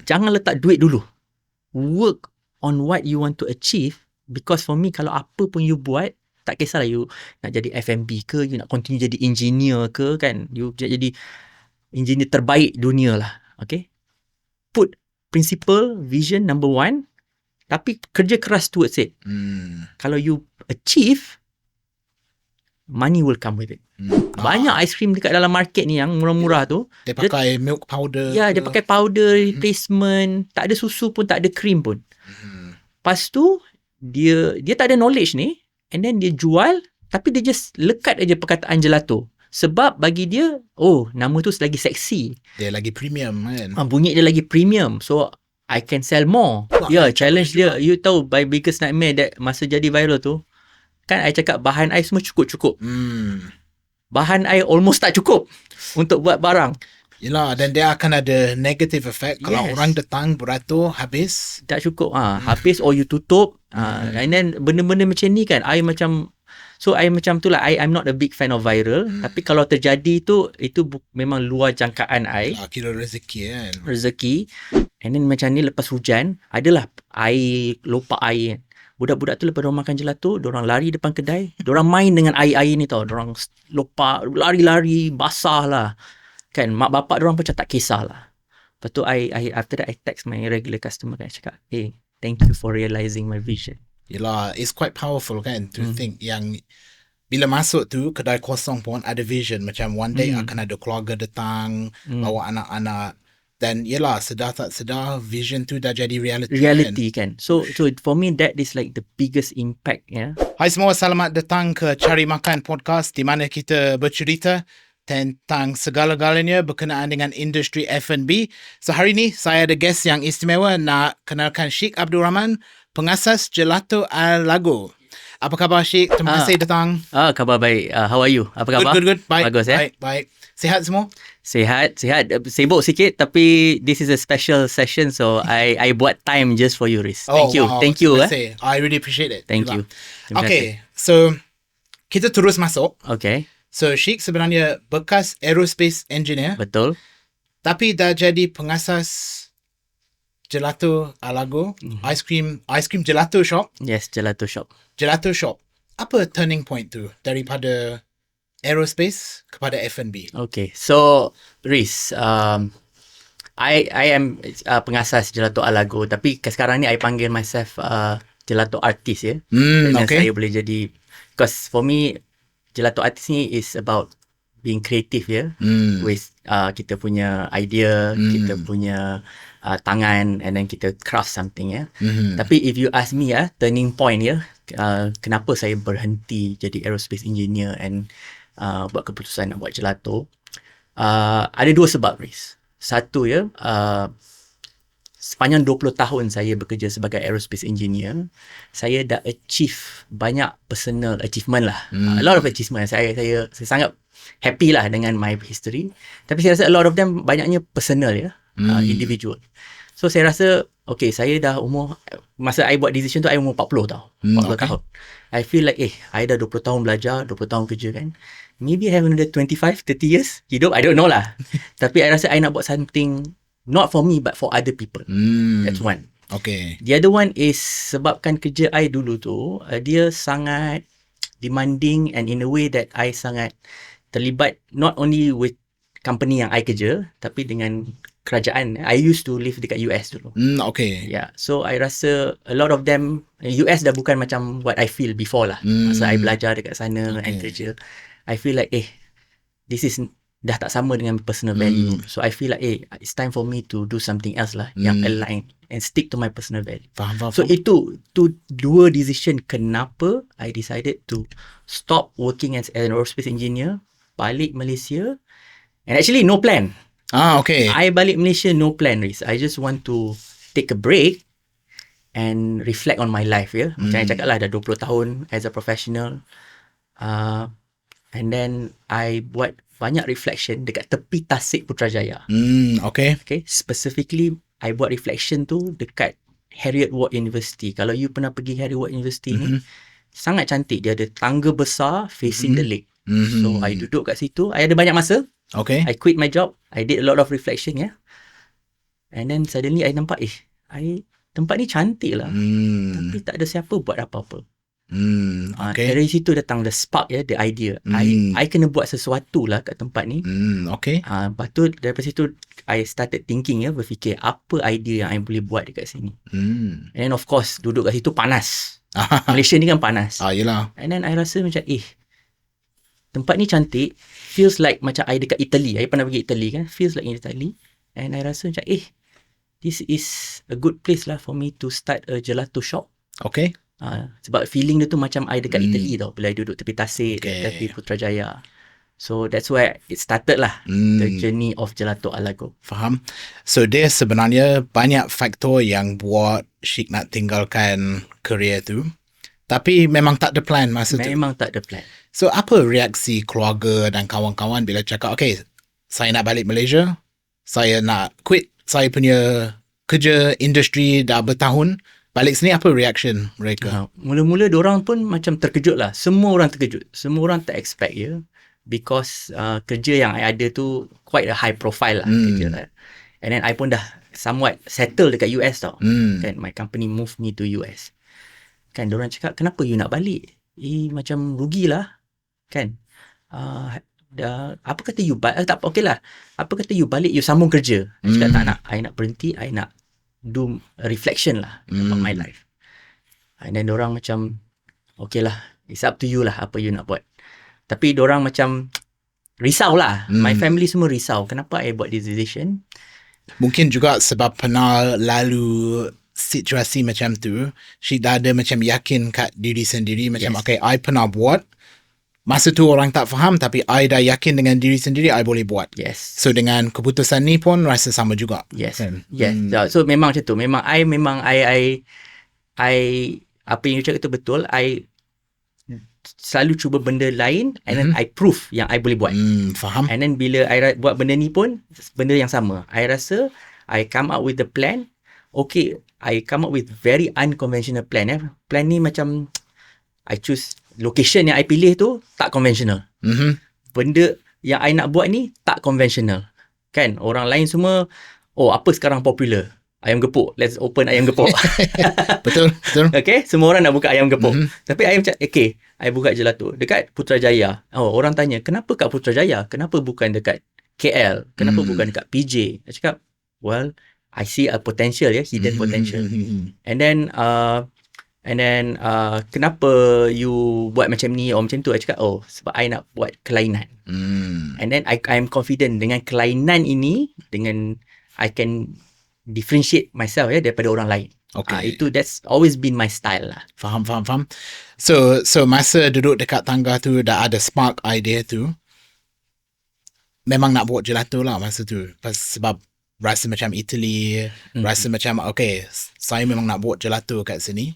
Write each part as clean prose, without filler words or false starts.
jangan letak duit dulu. Work on what you want to achieve, because for me, kalau apa pun you buat, tak kisahlah you nak jadi F&B ke, you nak continue jadi engineer ke, kan, you jadi engineer terbaik dunia lah. Okay, put principle, vision number one, tapi kerja keras towards it. Kalau you achieve, money will come with it. Banyak ice cream dekat dalam market ni yang murah-murah tu, Dia pakai milk powder. Ya, dia pakai powder, replacement, tak ada susu pun, tak ada cream pun. Lepas tu, dia tak ada knowledge ni, and then dia jual, tapi dia just lekat aja perkataan gelato. Sebab bagi dia, oh, nama tu lagi seksi. Dia lagi premium kan. Bunyi dia lagi premium. So, I can sell more. Challenge dia. You tahu, my biggest nightmare that masa jadi viral tu, kan I cakap bahan I semua cukup-cukup. Bahan I almost tak cukup untuk buat barang. Yelah, dan dia akan ada negative effect. Kalau orang datang beratur, habis. Tak cukup. Habis or you tutup. And then benda-benda macam ni kan, I macam, so I macam tu lah, I'm not a big fan of viral. Tapi kalau terjadi tu, itu memang luar jangkaan I. Kira rezeki kan. Rezeki. And then macam ni lepas hujan, adalah air, lopak air. Budak-budak tu lepas diorang makan gelato, diorang lari depan kedai, diorang main dengan air-air ni tau. Diorang lopak, lari-lari, basah lah. Kan, mak bapak diorang pun macam tak kisah lah. Lepas tu, after that, I text my regular customer kan, I cakap, hey, thank you for realizing my vision. Yelah, it's quite powerful kan, to think yang bila masuk tu, kedai kosong pun ada vision. Macam one day akan ada keluarga datang, bawa anak-anak. Dan yelah, sedar tak sedar, vision tu dah jadi reality kan. So for me, that is like the biggest impact. Hai semua, selamat datang ke Cari Makan Podcast, di mana kita bercerita tentang segala-galanya berkenaan dengan industri F&B. So hari ni, saya ada guest yang istimewa. Nak kenalkan Sheikh Abdul Rahman, pengasas Gelato Al Lago. Apa khabar Sheikh? Terima kasih datang. Khabar baik. How are you? Apa khabar? Good. Baik. Bagus ya? Baik. Sihat semua? Sihat. Sibuk sikit, tapi this is a special session, so I buat time just for you, Riz. Thank you. Wow. Thank you. I really appreciate it. Thank you. Okay, so kita terus masuk. Okay. So Sheikh sebenarnya bekas aerospace engineer. Betul. Tapi dah jadi pengasas Gelato Al Lago, ice cream gelato shop. Yes, gelato shop. Apa turning point tu daripada aerospace kepada F&B? Okay, so Riz, I am pengasas Gelato Al Lago, tapi sekarang ni I panggil myself gelato artist ya. Okay. Saya boleh jadi, because for me gelato artist ni is about being creative ya. With kita punya idea, kita punya tangan, and then kita craft something ya. Tapi if you ask me turning point ya, kenapa saya berhenti jadi aerospace engineer and buat keputusan nak buat gelato, ada dua sebab, Riz. Satu ya, sepanjang 20 tahun saya bekerja sebagai aerospace engineer, saya dah achieve banyak personal achievement lah. A lot of achievement. Saya sangat happy lah dengan my history. Tapi saya rasa a lot of them banyaknya personal ya, individual. So saya rasa, okay, saya dah umur, masa I buat decision tu, I umur 40 tau. 40 tahun. I feel like, I dah 20 tahun belajar, 20 tahun kerja kan. Maybe I have another 25, 30 years hidup, I don't know lah. Tapi I rasa I nak buat something, not for me, but for other people. That's one. Okay. The other one is, sebabkan kerja I dulu tu, dia sangat demanding, and in a way that I sangat terlibat, not only with company yang I kerja, tapi dengan kerajaan. I used to live dekat US dulu. Okay. Yeah, so I rasa a lot of them, US dah bukan macam what I feel before lah. Masa I belajar dekat sana and kerja, I feel like this is dah tak sama dengan personal value. So I feel like it's time for me to do something else lah yang align and stick to my personal value. Faham. So itu dua decision kenapa I decided to stop working as an aerospace engineer, balik Malaysia, and actually no plan. Okay. I balik Malaysia no plan, Riz. I just want to take a break and reflect on my life ya. Macam saya cakap lah, dah 20 tahun as a professional. And then I buat banyak reflection dekat tepi Tasik Putrajaya. Okay. Specifically, I buat reflection tu dekat Heriot Watt University. Kalau you pernah pergi Heriot Watt University ni, sangat cantik. Dia ada tangga besar facing the lake. So, I duduk kat situ. I ada banyak masa. Okay. I quit my job. I did a lot of reflection, And then suddenly I nampak, tempat ni cantik lah. Tapi tak ada siapa buat apa-apa. Okay. Dari situ datang the spark, the idea. I kena buat sesuatu lah kat tempat ni. Okay. Lepas tu, daripada situ, I started thinking, berfikir apa idea yang I boleh buat dekat sini. And then of course, duduk kat situ panas. Malaysia ni kan panas. Yelah. And then I rasa macam, tempat ni cantik. Feels like macam I dekat Italy. I pernah pergi Italy kan. Feels like in Italy. And I rasa macam, this is a good place lah for me to start a gelato shop. Okay. Sebab feeling dia tu macam I dekat Italy tau. Bila I duduk tepi tasik, tepi Putrajaya. So that's where it started lah. The journey of Gelato Alago. Faham. So dia sebenarnya banyak faktor yang buat Syik nak tinggalkan career tu. Tapi memang tak ada plan masa tu. Memang tak ada plan. So apa reaksi keluarga dan kawan-kawan bila cakap, okay, saya nak balik Malaysia, saya nak quit saya punya kerja industri dah bertahun, balik sini, apa reaction mereka? Mula-mula diorang pun macam terkejut lah. Semua orang terkejut. Semua orang tak expect because kerja yang I ada tu quite a high profile lah kerja lah. And then I pun dah somewhat settle dekat US tau. Kan, my company move me to US. Kan, diorang cakap, kenapa you nak balik? Macam rugilah. Kan? Apa kata you balik? Tak apa, okay lah. Apa kata you balik, you sambung kerja? I cakap tak nak. I nak berhenti. I nak do a reflection lah about my life. And then diorang macam, okay lah. It's up to you lah apa you nak buat. Tapi diorang macam risau lah. My family semua risau. Kenapa I buat this decision? Mungkin juga sebab pernah lalu situasi macam tu, Syik dah ada macam yakin kat diri sendiri macam, okay, I pernah buat. Masa tu orang tak faham, tapi I dah yakin dengan diri sendiri, I boleh buat. Yes. So dengan keputusan ni pun rasa sama juga. Yes. Kan? Yes. So memang macam tu. Memang I apa yang you cakap tu betul. I selalu cuba benda lain and then I prove yang I boleh buat. Faham. And then bila I buat benda ni pun benda yang sama. I rasa I come up with the plan. Okay, I come up with very unconventional plan. Plan ni macam I choose location yang I pilih tu tak conventional. Benda yang I nak buat ni tak conventional. Kan, orang lain semua, apa sekarang popular? Ayam gepuk. Let's open ayam gepuk. Betul. Okay, semua orang nak buka ayam gepuk. Tapi I macam, okay, I buka gelato dekat Putrajaya. Orang tanya, kenapa kat Putrajaya? Kenapa bukan dekat KL? Kenapa bukan dekat PJ? I cakap, well, I see a potential, hidden potential. And then kenapa you buat macam ni or macam tu? I cakap, sebab I nak buat kelainan. And then I'm confident dengan kelainan ini, dengan I can differentiate myself daripada orang lain. Okay. That's always been my style lah. Faham. So masa duduk dekat tangga tu dah ada spark idea tu, memang nak buat gelato lah masa tu. Sebab rasa macam Italy, rasa macam okay, saya memang nak buat gelato kat sini.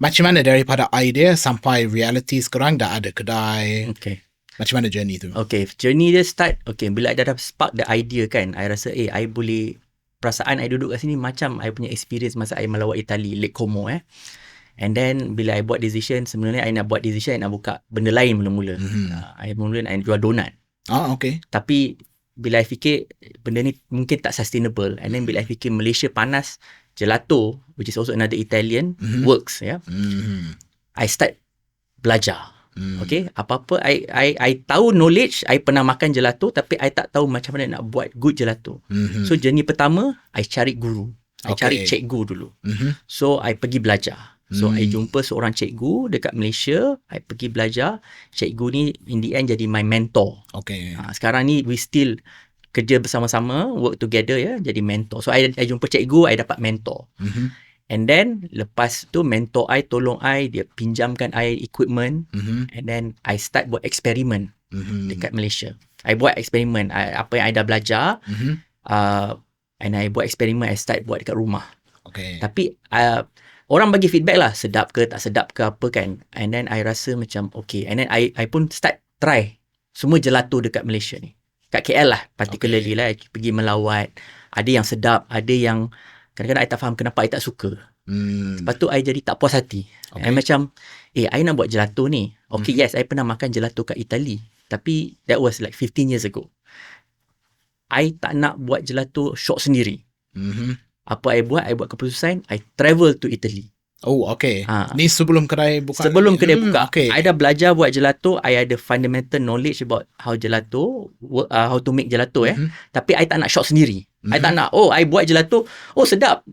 Macam mana daripada idea sampai reality sekarang dah ada kedai? Okay. Macam mana journey tu? Okay, journey dia start, okay, bila I dah spark the idea kan, I rasa I boleh, perasaan I duduk kat sini macam I punya experience masa I melawat Italy, Lake Como And then bila I buat decision, sebenarnya I nak buat decision, I nak buka benda lain mula-mula. I mula I jual donat. Okay. Tapi bila I fikir benda ni mungkin tak sustainable, and then bila I fikir Malaysia panas, gelato, which is also another Italian, works. I start belajar. Okay, apa-apa I tahu knowledge, I pernah makan gelato, tapi I tak tahu macam mana nak buat good gelato. So journey pertama, I cari guru. I cari cikgu dulu. So I pergi belajar. So I jumpa seorang cikgu dekat Malaysia, I pergi belajar. Cikgu ni in the end jadi my mentor. Okay. Sekarang ni we still kerja bersama-sama, work together jadi mentor. So I jumpa cikgu, I dapat mentor. And then lepas tu mentor I tolong I, dia pinjamkan I equipment, and then I start buat eksperimen dekat Malaysia. I buat eksperimen apa yang I dah belajar, and I buat eksperimen, I start buat dekat rumah. Okay. Tapi orang bagi feedback lah, sedap ke tak sedap ke apa kan. And then I rasa macam okay, and then I pun start try semua gelato dekat Malaysia ni, kat KL lah particularly lah. I pergi melawat, ada yang sedap, ada yang kadang-kadang I tak faham kenapa I tak suka. Lepas tu I jadi tak puas hati. I macam I nak buat gelato ni. Okay, yes, I pernah makan gelato kat Italy, tapi that was like 15 years ago. I tak nak buat gelato shop sendiri. Apa I buat keputusan, I travel to Italy. Oh, okay. Ha. Ni sebelum kedai buka. Sebelum kedai buka, Okay. I dah belajar buat gelato. I ada fundamental knowledge about how gelato, how to make gelato Tapi I tak nak shop sendiri. I tak nak, I buat gelato, sedap.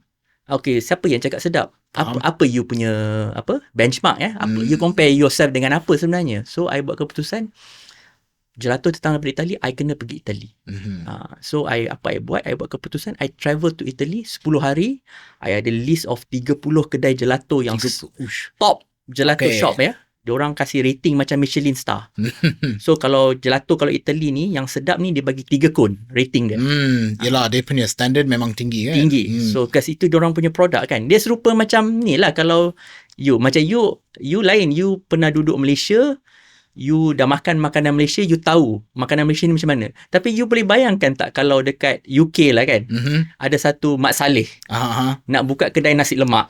Okay, siapa yang cakap sedap? Apa you punya benchmark Apa you compare yourself dengan apa sebenarnya? So I buat keputusan gelato datang daripada Itali, I kena pergi Itali. So I buat keputusan, I travel to Italy 10 hari. I ada list of 30 kedai gelato yang top gelato shop Diorang kasih rating macam Michelin star. So kalau Italy ni yang sedap ni, dia bagi 3 kon rating dia. Yelah, dia punya standard memang tinggi kan. Tinggi. So kat situ diorang punya produk kan, dia serupa macam ni lah. Kalau you lain, you pernah duduk Malaysia, you dah makan makanan Malaysia, you tahu makanan Malaysia ni macam mana. Tapi you boleh bayangkan tak kalau dekat UK lah kan, ada satu Mak Saleh nak buka kedai nasi lemak,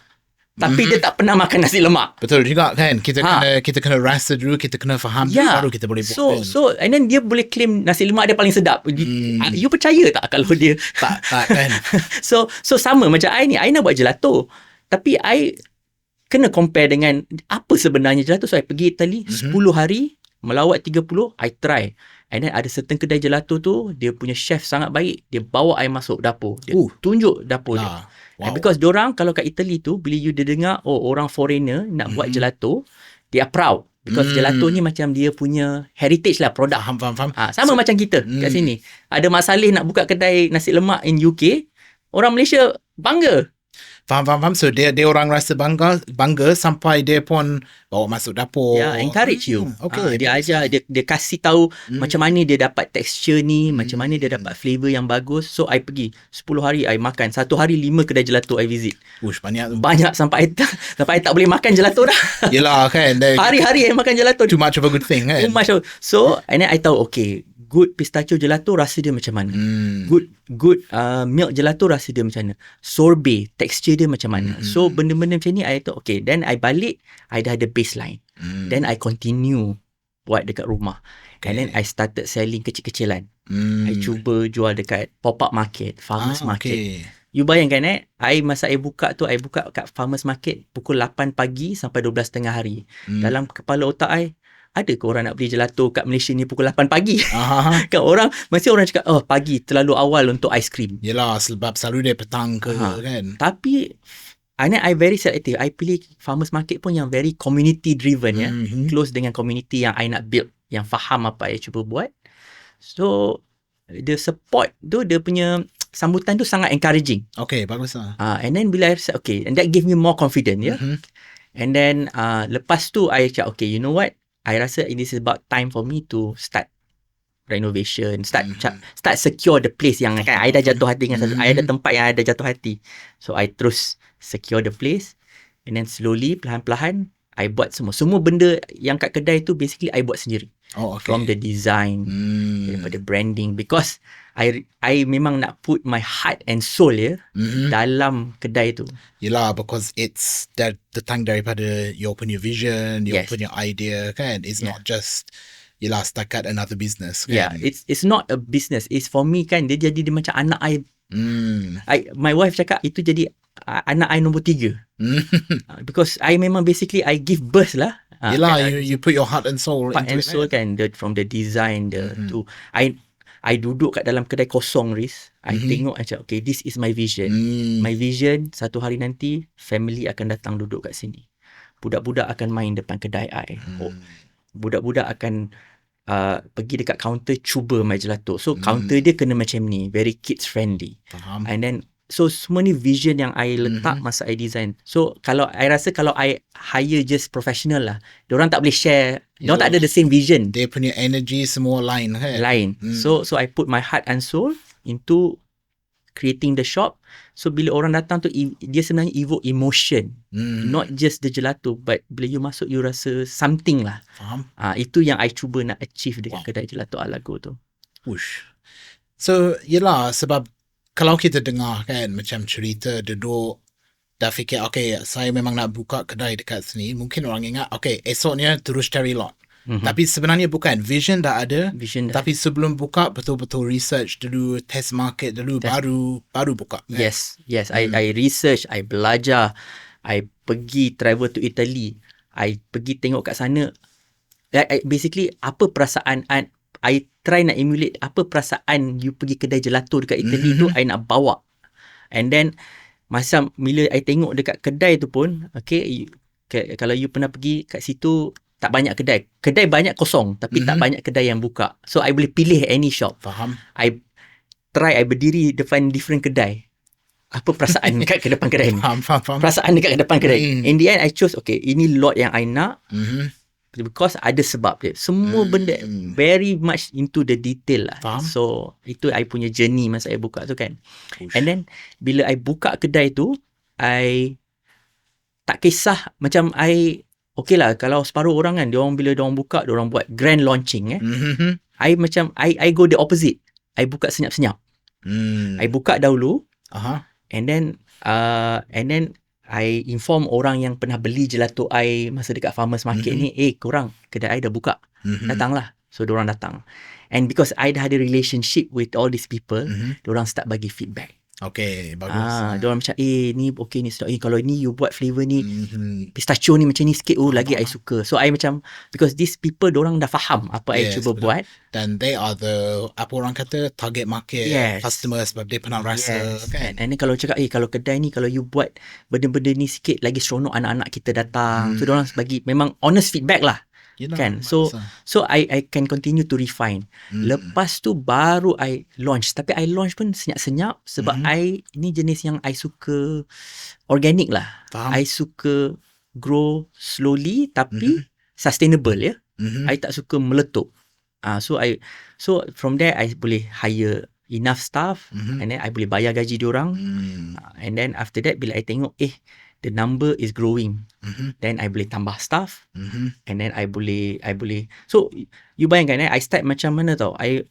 tapi dia tak pernah makan nasi lemak. Betul juga kan. Kita kena rasa dulu, kita kena faham dulu, baru kita boleh buat. So and then dia boleh claim nasi lemak dia paling sedap. You percaya tak kalau dia tak kan. So sama macam I ni, I nak buat gelato, tapi I kena compare dengan apa sebenarnya gelato. So I pergi Italy 10 hari, melawat 30, I try. And then ada certain kedai gelato tu, dia punya chef sangat baik, dia bawa I masuk dapur, dia tunjuk dapur dia. Wow. Because diorang kalau kat Italy tu, bila you dengar orang foreigner nak buat gelato, they are proud. Because gelato ni macam dia punya heritage lah, produk. Faham. Sama macam kita kat sini. Ada Mak Saleh nak buka kedai nasi lemak in UK, orang Malaysia bangga. Faham. So dia orang rasa bangga sampai dia pun bawa masuk dapur. Encourage you. Okay. Dia ajar, dia kasih tahu macam mana dia dapat texture ni, macam mana dia dapat flavor yang bagus. So I pergi 10 hari I makan. 1 hari 5 kedai gelato I visit. Banyak tu. Banyak sampai I tak boleh makan gelato dah. Yelah kan. Hari-hari I makan gelato. Too much of a good thing kan. So and then I tahu, okay, good pistachio gelato rasa dia macam mana. Good milk gelato rasa dia macam mana. Sorbet texture dia macam mana. So benda-benda macam ni I tahu, okay, then I balik, I dah ada baseline. Then I continue buat dekat rumah. And then I started selling kecil-kecilan. I cuba jual dekat pop-up market, farmers market. You bayangkan masa I buka tu, I buka kat farmers market pukul 8 pagi sampai 12 tengah hari. Dalam kepala otak I, ada ke orang nak beli gelato kat Malaysia ni pukul 8 pagi? Kan masih orang cakap, pagi terlalu awal untuk aiskrim. Yelah, sebab selalu dia petang ke kan. Tapi I very selective. I pilih farmers market pun yang very community driven close dengan community yang I nak build, yang faham apa I cuba buat. So the support tu, dia punya sambutan tu sangat encouraging. Okay, bagus lah. And then bila I rasa, okay, and that give me more confidence And then lepas tu I cakap, okay, you know what, I rasa this is about time for me to start renovation, start secure the place yang kan I dah jatuh hati dengan I ada tempat yang I dah jatuh hati. So I terus secure the place, and then slowly, perlahan-perlahan I buat semua benda yang kat kedai tu basically I buat sendiri. From the design, daripada branding, because I memang nak put my heart and soul dalam kedai tu. Yelah, because it's datang daripada your punya vision, your punya idea kan. It's not just setakat another business kan. It's not a business. It's for me kan, dia macam anak I. My wife cakap itu jadi anak I nombor 3. Because I memang basically I give birth lah. Yelah, you put your heart and soul into it kan, from the design to I duduk kat dalam kedai kosong, Riz. I tengok macam, okay, this is my vision. My vision, satu hari nanti family akan datang duduk kat sini. Budak-budak akan main depan kedai I. Budak-budak akan pergi dekat kaunter cuba my gelato. So counter dia kena macam ni, very kids friendly. Faham. And then so semua ni vision yang I letak masa I design. So kalau I rasa kalau I hire just professional lah, diorang tak boleh share, diorang tak ada the same vision. Dia punya energy semua lain kan. So I put my heart and soul into creating the shop. So bila orang datang tu, dia sebenarnya evoke emotion, not just the gelato, but bila you masuk you rasa something lah. Faham. Itu yang I cuba nak achieve dekat kedai gelato Alago tu. So yelah, sebab kalau kita dengar kan macam cerita duduk dah fikir, okay, saya memang nak buka kedai dekat sini, mungkin orang ingat, okay, esoknya terus cari lot. Tapi sebenarnya bukan. Vision dah ada. Vision dah. Tapi sebelum buka, betul-betul research dulu, test market dulu, baru buka. Kan? Yes. I research, I belajar, I pergi travel to Italy, I pergi tengok kat sana. Basically, apa perasaan I try nak emulate apa perasaan you pergi kedai gelato dekat Italy tu, I nak bawa. And then, macam bila I tengok dekat kedai tu pun, okay, kalau you pernah pergi kat situ, tak banyak kedai. Kedai banyak kosong, tapi tak banyak kedai yang buka. So, I boleh pilih any shop. Faham. I berdiri depan different kedai. Apa perasaan kat depan kedai ni? Faham. Perasaan dekat depan kedai. In the end, I choose, okay, ini lot yang I nak. Because ada sebab dia. Semua benda very much into the detail lah. Faham. So, itu I punya journey masa I buka tu kan. And then, bila I buka kedai tu, I tak kisah macam okay lah, kalau separuh orang kan, bila diorang buka, diorang buat grand launching I macam, I go the opposite. I buka senyap-senyap. I buka dahulu. And then I inform orang yang pernah beli gelato I masa dekat farmers market ni, korang, kedai I dah buka. Datanglah. So, diorang datang. And because I dah ada relationship with all these people, diorang start bagi feedback. Okay, bagus. Diorang macam, ni okay ni sedap. Kalau ni you buat flavor ni, pistachio ni macam ni sikit, lagi I suka. So, I macam, because these people, diorang dah faham apa I cuba buat. Dan they are the, apa orang kata, target market customers, sebab dia pernah rasa. Kan? And then kalau cakap, kalau kedai ni, kalau you buat benda-benda ni sikit, lagi seronok anak-anak kita datang. So, diorang bagi, memang honest feedback lah. Yelah, kan. So I can continue to refine. Lepas tu baru I launch. Tapi I launch pun senyap-senyap sebab I ni jenis yang I suka organic lah. Faham. I suka grow slowly tapi sustainable ya. I tak suka meletup. So from there I boleh hire enough staff and then I boleh bayar gaji diorang. And then after that bila I tengok the number is growing. Then I boleh tambah staff. And then I boleh. So you bayangkan I start macam mana tau. I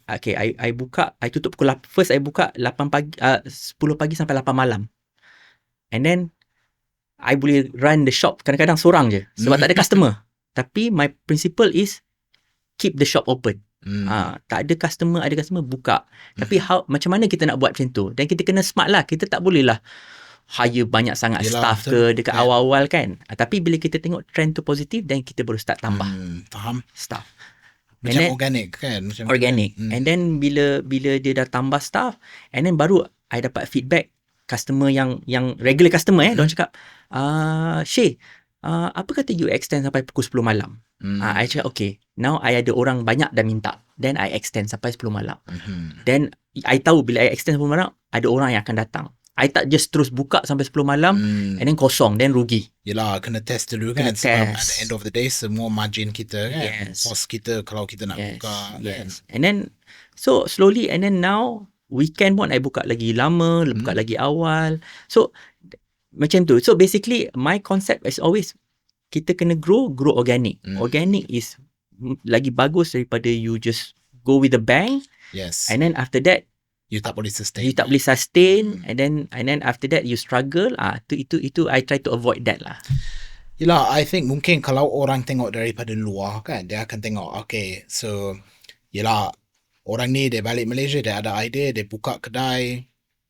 buka, I tutup pukul 8. First I buka 10 pagi sampai 8 malam. And then I boleh run the shop kadang-kadang seorang je sebab tak ada customer. Tapi my principle is keep the shop open. Tak ada customer buka. Tapi macam mana kita nak buat macam tu? Dan kita kena smart lah. Kita tak boleh lah hire banyak sangat staff ke dekat awal-awal kan. Tapi bila kita tengok trend tu positif, then kita baru start tambah faham. staff. Macam then, organic kan? Macam organic. And then bila dia dah tambah staff, and then baru I dapat feedback customer yang regular customer diorang cakap, Shay, apa kata you extend sampai pukul 10 malam? I cakap, okay, now I ada orang banyak dah minta. Then I extend sampai 10 malam. Then I tahu bila I extend 10 malam, ada orang yang akan datang. I tak just terus buka sampai 10 malam and then kosong, then rugi. Yelah, kena test dulu kan. Sebab at the end of the day, semua margin kita kan. Cost kita kalau kita nak buka. Kan? And then, so slowly and then now, weekend pun I buka lagi lama, buka lagi awal. So, macam tu. So basically, my concept is always, kita kena grow organic. Organic is lagi bagus daripada you just go with a bang. Yes. And then after that, you tak boleh sustain. You tak boleh sustain and then after that you struggle. Itu I try to avoid that lah. Yelah, I think mungkin kalau orang tengok daripada luar kan, dia akan tengok, okay, so yelah, orang ni dia balik Malaysia, dia ada idea, dia buka kedai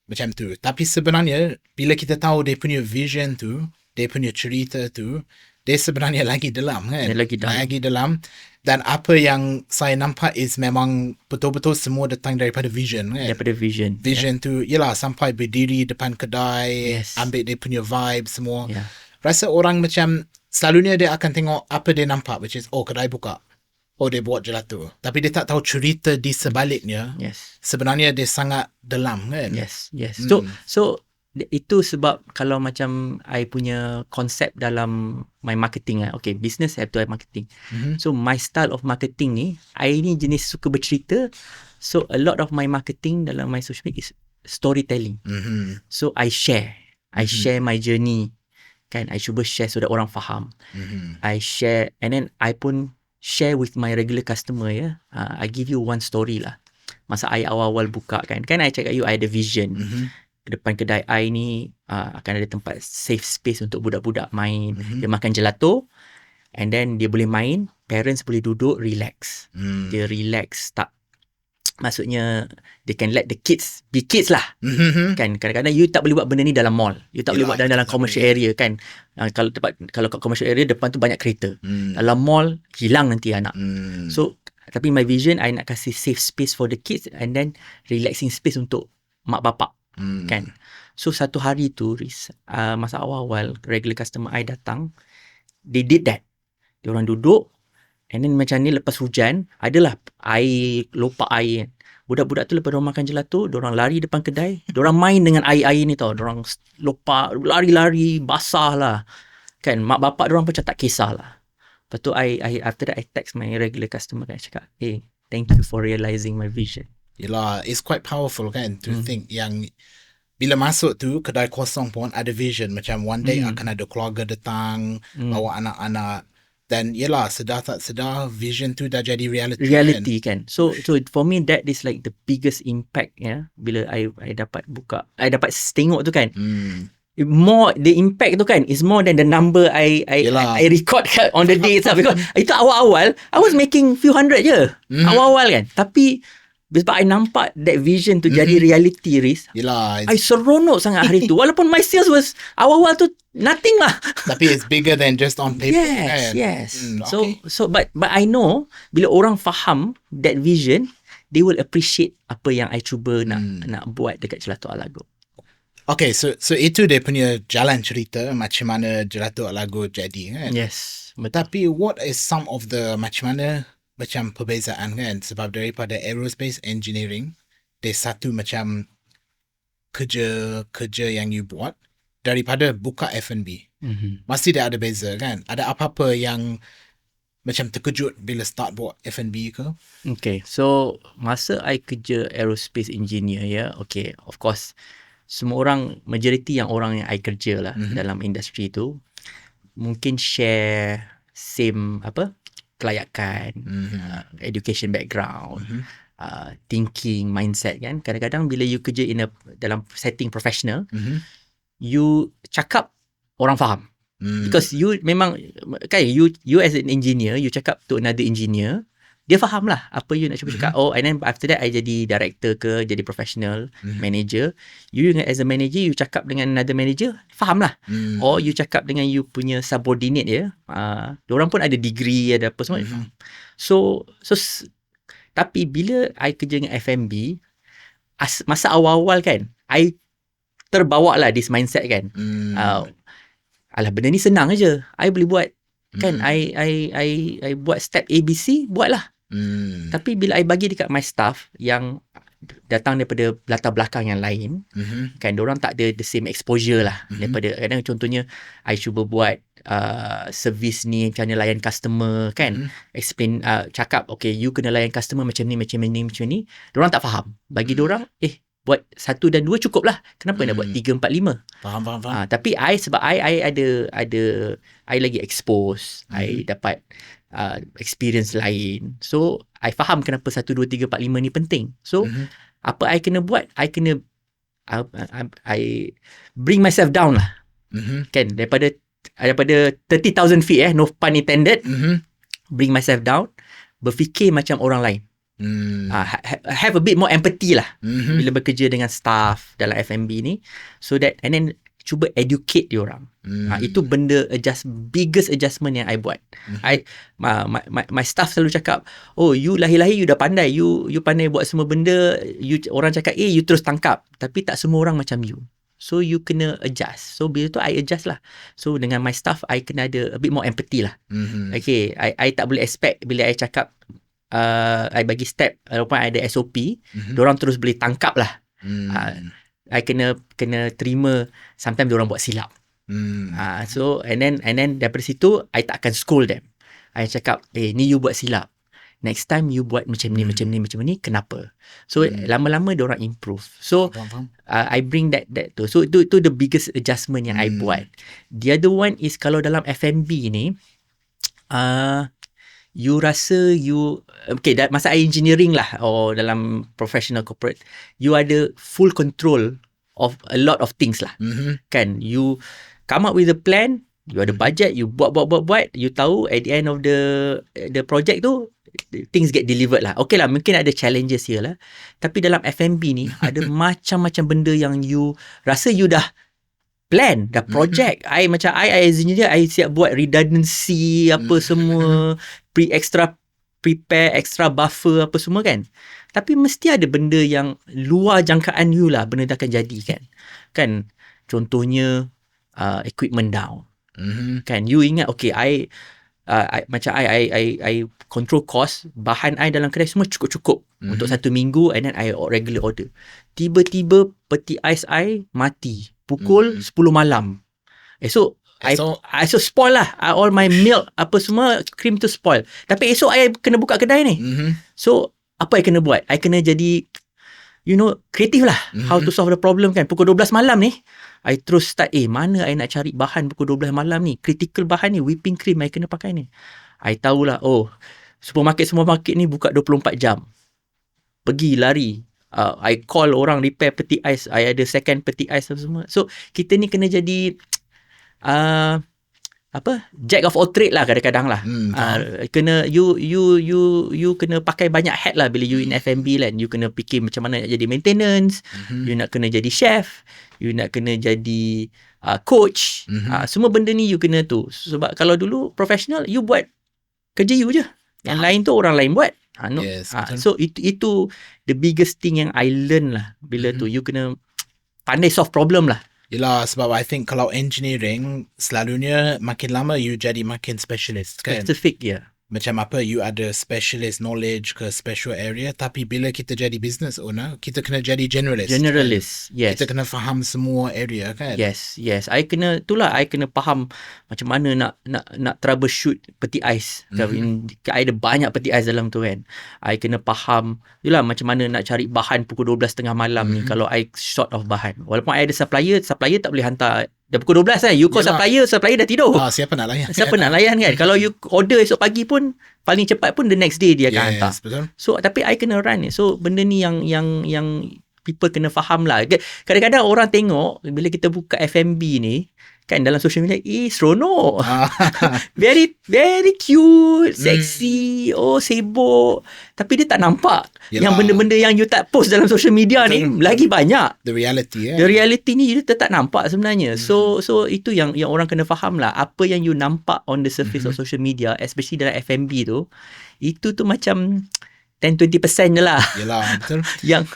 macam tu. Tapi sebenarnya bila kita tahu dia punya vision tu, dia punya cerita tu, dia sebenarnya lagi dalam kan. Dia lagi dalam. Dan apa yang saya nampak is memang betul-betul semua datang daripada vision kan. Daripada vision. Vision tu, yelah, sampai berdiri depan kedai, ambil dia punya vibe semua. Rasa orang macam, selalunya dia akan tengok apa dia nampak, which is, kedai buka. Dia buat gelato. Tapi dia tak tahu cerita di sebaliknya. Sebenarnya dia sangat dalam kan. Yes. So itu sebab kalau macam I punya konsep dalam my marketing okay, business have to have marketing. So my style of marketing ni, I ni jenis suka bercerita. So a lot of my marketing dalam my social media is storytelling. So I share my journey kan. I cuba share so that orang faham. I share and then I pun share with my regular customer I give you one story lah. Masa I awal-awal buka kan I cakap you I ada vision. Depan kedai I ni akan ada tempat safe space untuk budak-budak main. Dia makan gelato and then dia boleh main parents boleh duduk relax. Dia relax, tak, maksudnya they can let the kids be kids lah. Kan kadang-kadang you tak boleh buat benda ni dalam mall, you tak boleh buat dalam commercial area kan. Kalau kat commercial area depan tu banyak kereta, dalam mall hilang nanti anak. So tapi my vision, I nak kasih safe space for the kids and then relaxing space untuk mak bapak kan. So satu hari tu masa awal-awal regular customer I datang, they did that. Diorang duduk and then macam ni, lepas hujan adalah air, lopak air kan. Budak-budak tu lepas diorang makan gelato, diorang lari depan kedai, diorang main dengan air-air ni tau. Diorang lopak, lari-lari, basah lah kan. Mak bapak diorang pun macam tak kisah lah. Lepas tu after that I text my regular customer kan, cakap, hey, thank you for realizing my vision. Yelah, it's quite powerful kan to think yang bila masuk tu kedai kosong pun ada vision macam one day akan ada keluarga datang bawa anak-anak, dan yelah sedar tak sedar vision tu dah jadi reality kan. So for me that is like the biggest impact ya, bila I dapat buka, I dapat tengok tu kan. More the impact tu kan is more than the number I record on the day itself. Because itu awal-awal I was making few hundred je awal-awal kan, tapi sebab I nampak that vision tu jadi reality, Riz. Yelah, I seronok sangat hari tu. Walaupun my sales was awal-awal tu nothing lah. Tapi it's bigger than just on paper. Yes. Okay. So but I know bila orang faham that vision, they will appreciate apa yang I cuba nak buat dekat Gelato Alago. Okay, so itu dia punya jalan cerita macam mana Gelato Alago jadi kan. Yes, betul. Tapi what is some of the macam mana macam perbezaan kan, sebab daripada aerospace engineering dia satu macam kerja yang you buat daripada buka F&B. Mesti dia ada beza kan. Ada apa-apa yang macam terkejut bila start buat F&B ke? Okay, so masa I kerja aerospace engineer ya, okay, of course semua orang, majority yang orang yang I kerja lah dalam industri tu mungkin share same kelayakan, education background, thinking, mindset kan. Kadang-kadang bila you kerja dalam setting professional, you cakap orang faham. Because you memang kan, you as an engineer, you cakap to another engineer, dia faham lah apa you nak cuba cakap. And then after that I jadi director ke, jadi professional manager, you as a manager you cakap dengan another manager, faham lah. Or you cakap dengan you punya subordinate ya, diorang pun ada degree, ada apa semua. So tapi bila I kerja dengan F&B, masa awal-awal kan, I terbawa lah this mindset kan. Alah, benda ni senang aja, I boleh buat kan. I buat step ABC, buat lah. Tapi bila I bagi dekat my staff yang datang daripada latar belakang yang lain, kan, diorang tak ada the same exposure lah. Daripada kadang contohnya I cuba buat service ni, macam mana layan customer kan, explain, cakap okay, you kena layan customer macam ni, diorang tak faham. Bagi diorang buat 1 dan 2 cukup lah, kenapa nak buat 3, 4, 5? Faham. Tapi sebab I ada I lagi expose, I dapat experience lain, so I faham kenapa 1, 2, 3, 4, 5 ni penting. So apa I kena buat, I kena I bring myself down lah, kan, daripada 30,000 feet no pun intended, bring myself down, berfikir macam orang lain. Have a bit more empathy lah bila bekerja dengan staff dalam F&B ni, so that, and then cuba educate diorang. Itu benda biggest adjustment yang I buat. My staff selalu cakap, oh, you lahir-lahir you dah pandai, you pandai buat semua benda, orang cakap you terus tangkap, tapi tak semua orang macam you. So you kena adjust. So bila tu I adjust lah. So dengan my staff I kena ada a bit more empathy lah. Okay, I tak boleh expect bila I cakap I bagi step, walaupun ada SOP, diorang terus boleh tangkap lah. I kena terima sometimes diorang buat silap. So and then daripada situ I tak akan scold them. I cakap, ni you buat silap, next time you buat macam ni, macam ni, kenapa? So lama-lama diorang improve. So I bring that to. So itu the biggest adjustment yang I buat. The other one is kalau dalam F&B ni, you rasa okay, masa I engineering lah, or dalam professional corporate, you ada full control of a lot of things lah. Kan, you come up with a plan, You ada budget, you buat, you tahu at the end of the project tu things get delivered lah. Okay lah, mungkin ada challenges here lah. Tapi dalam F&B ni ada macam-macam benda yang you rasa you dah plan, dah project. I as engineer, I siap buat redundancy apa semua, prepare extra buffer apa semua kan. Tapi mesti ada benda yang luar jangkaan you lah, benda dah akan jadi kan. Kan contohnya equipment down. Kan you ingat okay, I control cost, bahan I dalam kedai semua cukup untuk 1 minggu, and then I regular order. Tiba-tiba peti ais I mati pukul 10 malam. So I spoil lah, all my milk apa semua, cream tu spoil. Tapi esok I kena buka kedai ni. So apa I kena buat? I kena jadi kreatif lah, how to solve the problem kan. Pukul 12 malam ni I terus start, mana I nak cari bahan pukul 12 malam ni, critical bahan ni, whipping cream I kena pakai ni. I tahulah, supermarket ni buka 24 jam. Pergi lari, I call orang repair peti ais, I ada second peti ais semua. So kita ni kena jadi jack of all trade lah kadang-kadang lah. Kena you kena pakai banyak hat lah bila you in F&B kan. You kena fikir macam mana nak jadi maintenance, you nak kena jadi chef, you nak kena jadi coach. Semua benda ni you kena tu. Sebab kalau dulu professional, you buat kerja you je, yang lain tu orang lain buat. So itu the biggest thing yang I learn lah bila tu. You kena pandai solve problem lah. Yelah, sebab I think kalau engineering selalunya makin lama you jadi makin specialist kan. Specific, ya. Macam apa, you ada specialist knowledge ke special area, tapi bila kita jadi business owner, kita kena jadi generalist. Generalist, kan? yes. Kita kena faham semua area kan. Yes. I kena faham macam mana nak troubleshoot peti ais. I ada banyak peti ais dalam tu kan. I kena faham macam mana nak cari bahan pukul 12 tengah malam ni kalau I short of bahan. Walaupun I ada supplier tak boleh hantar dah pukul 12 kan. You call supplier dah tidur. Siapa nak layan? Siapa nak layan kan? Kalau you order esok pagi pun, paling cepat pun the next day dia akan hantar. Betul. So tapi I kena run ni. So benda ni yang people kena faham lah. Kadang-kadang orang tengok bila kita buka F&B ni kan dalam social media, seronok. Very very cute, sexy, sibuk. Tapi dia tak nampak yang benda-benda yang you tak post dalam social media ni lagi banyak. The reality. The reality ni you tak nampak sebenarnya. So itu yang orang kena faham lah. Apa yang you nampak on the surface of social media, especially dalam F&B tu, itu tu macam 10-20% je lah. Yelah, betul. yang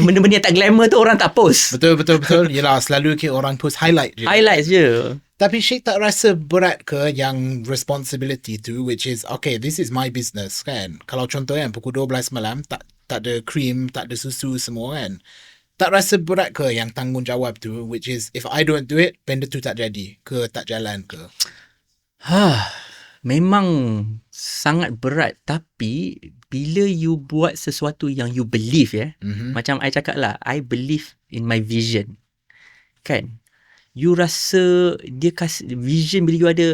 benda-benda yang tak glamour tu orang tak post. Betul. Yelah, selalu orang post highlights je. Tapi Sheikh tak rasa berat ke yang responsibility tu, which is, okay, this is my business kan. Kalau contoh kan, pukul 12 malam, tak ada cream, tak ada susu semua kan. Tak rasa berat ke yang tanggungjawab tu, which is, if I don't do it, benda tu tak jadi ke, tak jalan ke? Memang sangat berat. Tapi bila you buat sesuatu yang you believe macam I cakap lah, I believe in my vision kan. You rasa dia kasih vision, bila you ada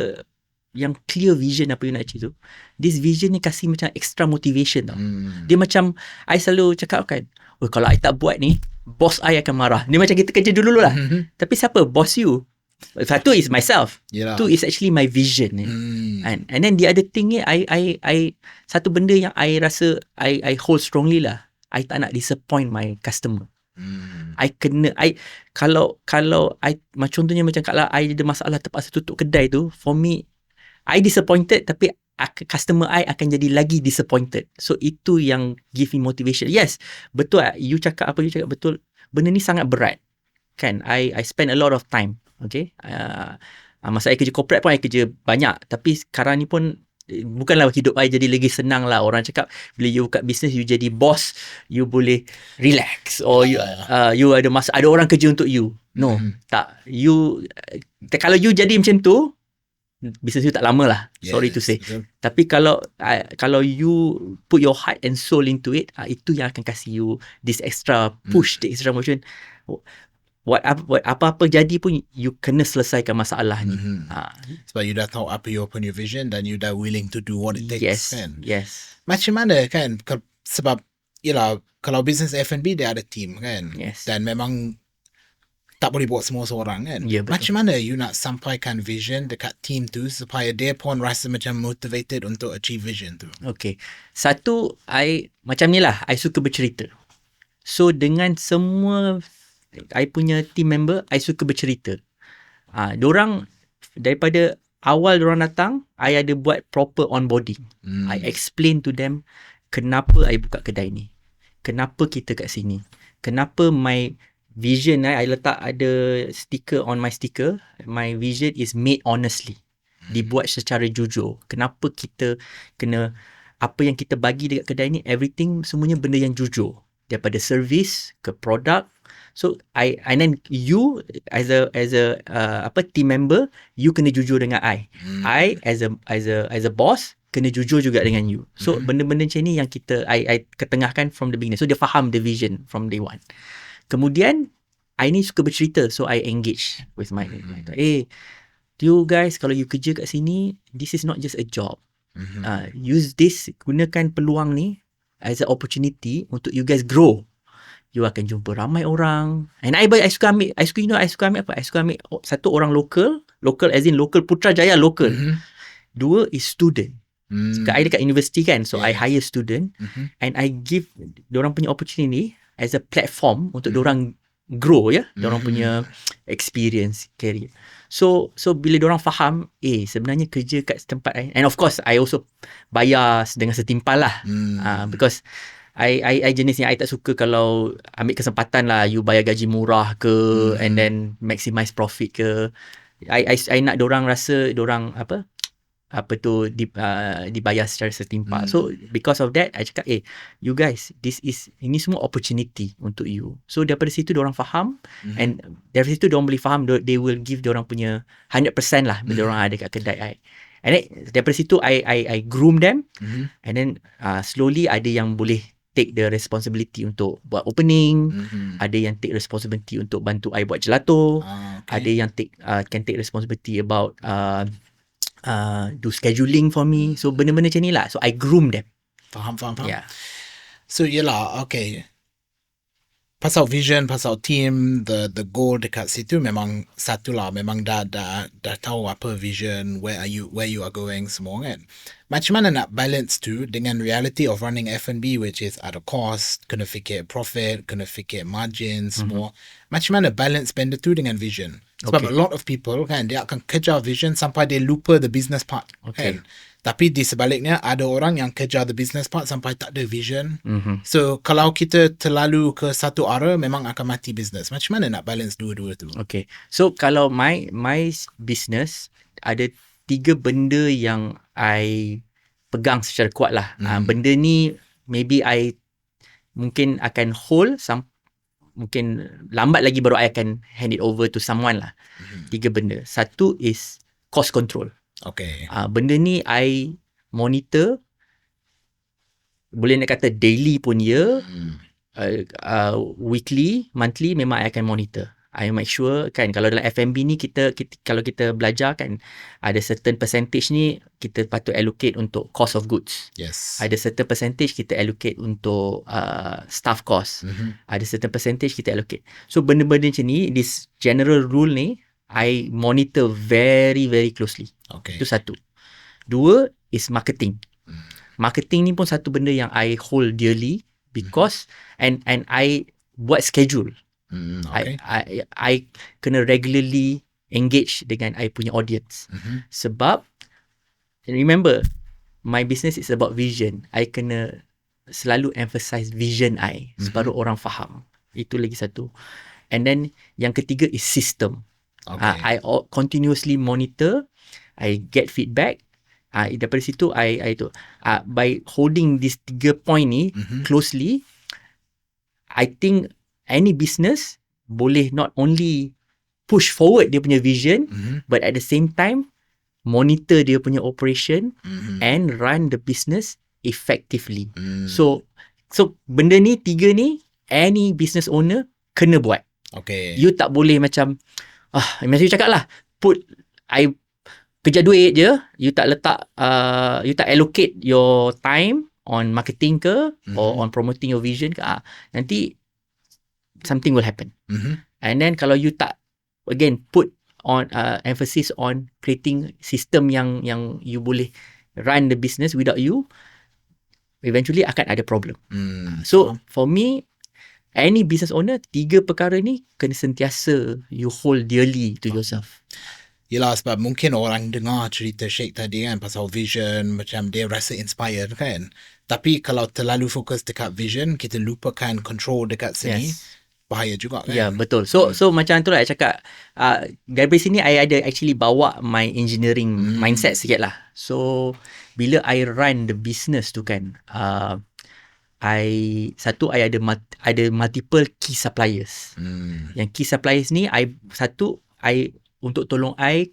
yang clear vision apa you nak achieve tu, this vision ni kasih macam extra motivation tau. Dia macam I selalu cakap kan, kalau I tak buat ni, boss I akan marah. Dia macam kita kerja dulu lah. Tapi siapa boss you? Satu is myself. Two is actually my vision. And then the other thing ni, I satu benda yang I rasa I hold strongly lah. I tak nak disappoint my customer. Kalau contohnya macam kalau I ada masalah terpaksa tutup kedai tu, for me, I disappointed, tapi customer I akan jadi lagi disappointed. So itu yang give me motivation. Yes, betul. You cakap betul. Benda ni sangat berat. Kan, I spend a lot of time. Okay, masa I kerja corporate pun I kerja banyak. Tapi sekarang ni pun bukanlah hidup I jadi lagi senang lah. Orang cakap bila you buka bisnes, you jadi boss, you boleh relax, or you ada masa, ada orang kerja untuk you. No, tak. You kalau you jadi macam tu, bisnes you tak lama lah. Sorry to say. Betul. Tapi kalau you put your heart and soul into it, itu yang akan kasih you this extra push, the extra motion. Apa-apa jadi pun you kena selesaikan masalah ni. Sebab you dah tahu apa your vision, dan you dah willing to do what it takes. Kan? Yes. Macam mana kan, sebab yelah, kalau business F&B dia ada team kan. Yes. Dan memang tak boleh buat semua seorang kan. Ya, betul. Macam mana you nak sampaikan vision dekat team tu supaya dia pun rasa macam motivated untuk achieve vision tu? Okay. Satu, macam ni lah, I suka bercerita. So, dengan semua I punya team member, I suka bercerita. Dorang, daripada awal dorang datang, I ada buat proper onboarding. I explain to them, kenapa I buka kedai ni. Kenapa kita kat sini. Kenapa my vision, I letak ada stiker on my sticker. My vision is made honestly. Dibuat secara jujur. Kenapa kita kena, apa yang kita bagi dekat kedai ni, everything semuanya benda yang jujur. Daripada service ke produk. So and then you as a team member, you kena jujur dengan I. I as a boss kena jujur juga dengan you. So benda-benda macam ni yang I ketengahkan from the beginning. So dia faham the vision from day one. Kemudian I ni suka bercerita, so I engage with my you guys, kalau you kerja kat sini, this is not just a job. Use this, gunakan peluang ni as an opportunity untuk you guys grow. You akan jumpa ramai orang. And I suka ambil apa? I suka ambil satu orang local as in local Putrajaya local. Dua is student. I dekat university kan, so I hire student and I give diorang punya opportunity as a platform untuk diorang grow diorang punya experience career. So bila diorang faham sebenarnya kerja kat tempat and of course I also bayar dengan setimpal lah. Because I jenis yang I tak suka kalau ambil kesempatan lah, you bayar gaji murah ke and then maximize profit ke. I nak diorang rasa diorang dibayar secara setimpal. So because of that, I cakap you guys, ini semua opportunity untuk you. So daripada situ diorang faham and dari situ diorang boleh faham, they will give diorang punya 100% lah bila diorang ada kat kedai I. And then daripada situ I groom them and then slowly ada yang boleh take the responsibility untuk buat opening, ada yang take responsibility untuk bantu I buat gelato, ada yang can take responsibility about do scheduling for me. So benda-benda macam ni lah. So I groom them. Faham. Yeah. So yelah, okay. Pasal vision, pasal team, the goal dekat situ memang satu lah. Memang dah tahu apa vision, where you are going semua kan. Macam mana nak balance tu dengan reality of running F&B, which is ada cost, kena fikir profit, kena fikir margin semua. Macam mana balance benda tu dengan vision? Sebab a lot of people kan, dia akan kejar vision sampai dia lupa the business part. Kan? Tapi di sebaliknya, ada orang yang kejar the business part sampai tak ada vision. So, kalau kita terlalu ke satu arah, memang akan mati business. Macam mana nak balance dua-dua tu? Okay. So, kalau my business, ada 3 benda yang I pegang secara kuat lah. Benda ni, maybe I mungkin akan hold mungkin lambat lagi baru I akan hand it over to someone lah. 3 benda. Satu is cost control. Okay. Benda ni I monitor, boleh nak kata daily pun weekly, monthly memang I akan monitor. I make sure kan, kalau dalam F&B ni kita kalau kita belajar kan, ada certain percentage ni kita patut allocate untuk cost of goods. Yes. Ada certain percentage kita allocate untuk staff cost. Ada certain percentage kita allocate. So benda-benda macam ni, this general rule ni I monitor very very closely. Okay. Itu satu. Dua is marketing. Marketing ni pun satu benda yang I hold dearly because and I buat schedule. Okay. I kena regularly engage dengan I punya audience. Sebab remember, my business is about vision. I kena selalu emphasize vision I baru orang faham. Itu lagi satu. And then yang ketiga is system. I continuously monitor, I get feedback. Daripada situ I by holding these 3 point ni closely, I think any business boleh not only push forward dia punya vision, but at the same time monitor dia punya operation and run the business effectively. So benda ni 3 ni any business owner kena buat. Okay. You tak boleh macam macam you cakap lah, I kerja duit je, you tak letak you tak allocate your time on marketing ke or on promoting your vision ke, nanti something will happen. And then kalau you tak again put on emphasis on creating system yang you boleh run the business. Without you, eventually akan ada problem. So for me, any business owner, 3 perkara ni kena sentiasa you hold dearly to yourself. Yelah, sebab mungkin orang dengar cerita Sheikh tadi kan pasal vision, macam dia rasa inspired kan. Tapi kalau terlalu fokus dekat vision, kita lupakan control dekat sini, bahaya juga kan. Ya, betul. So macam tu lah I cakap, dari sini I ada actually bawa my engineering mindset sikit lah. So bila I run the business tu kan, I ada multiple key suppliers. Yang key suppliers ni I untuk tolong I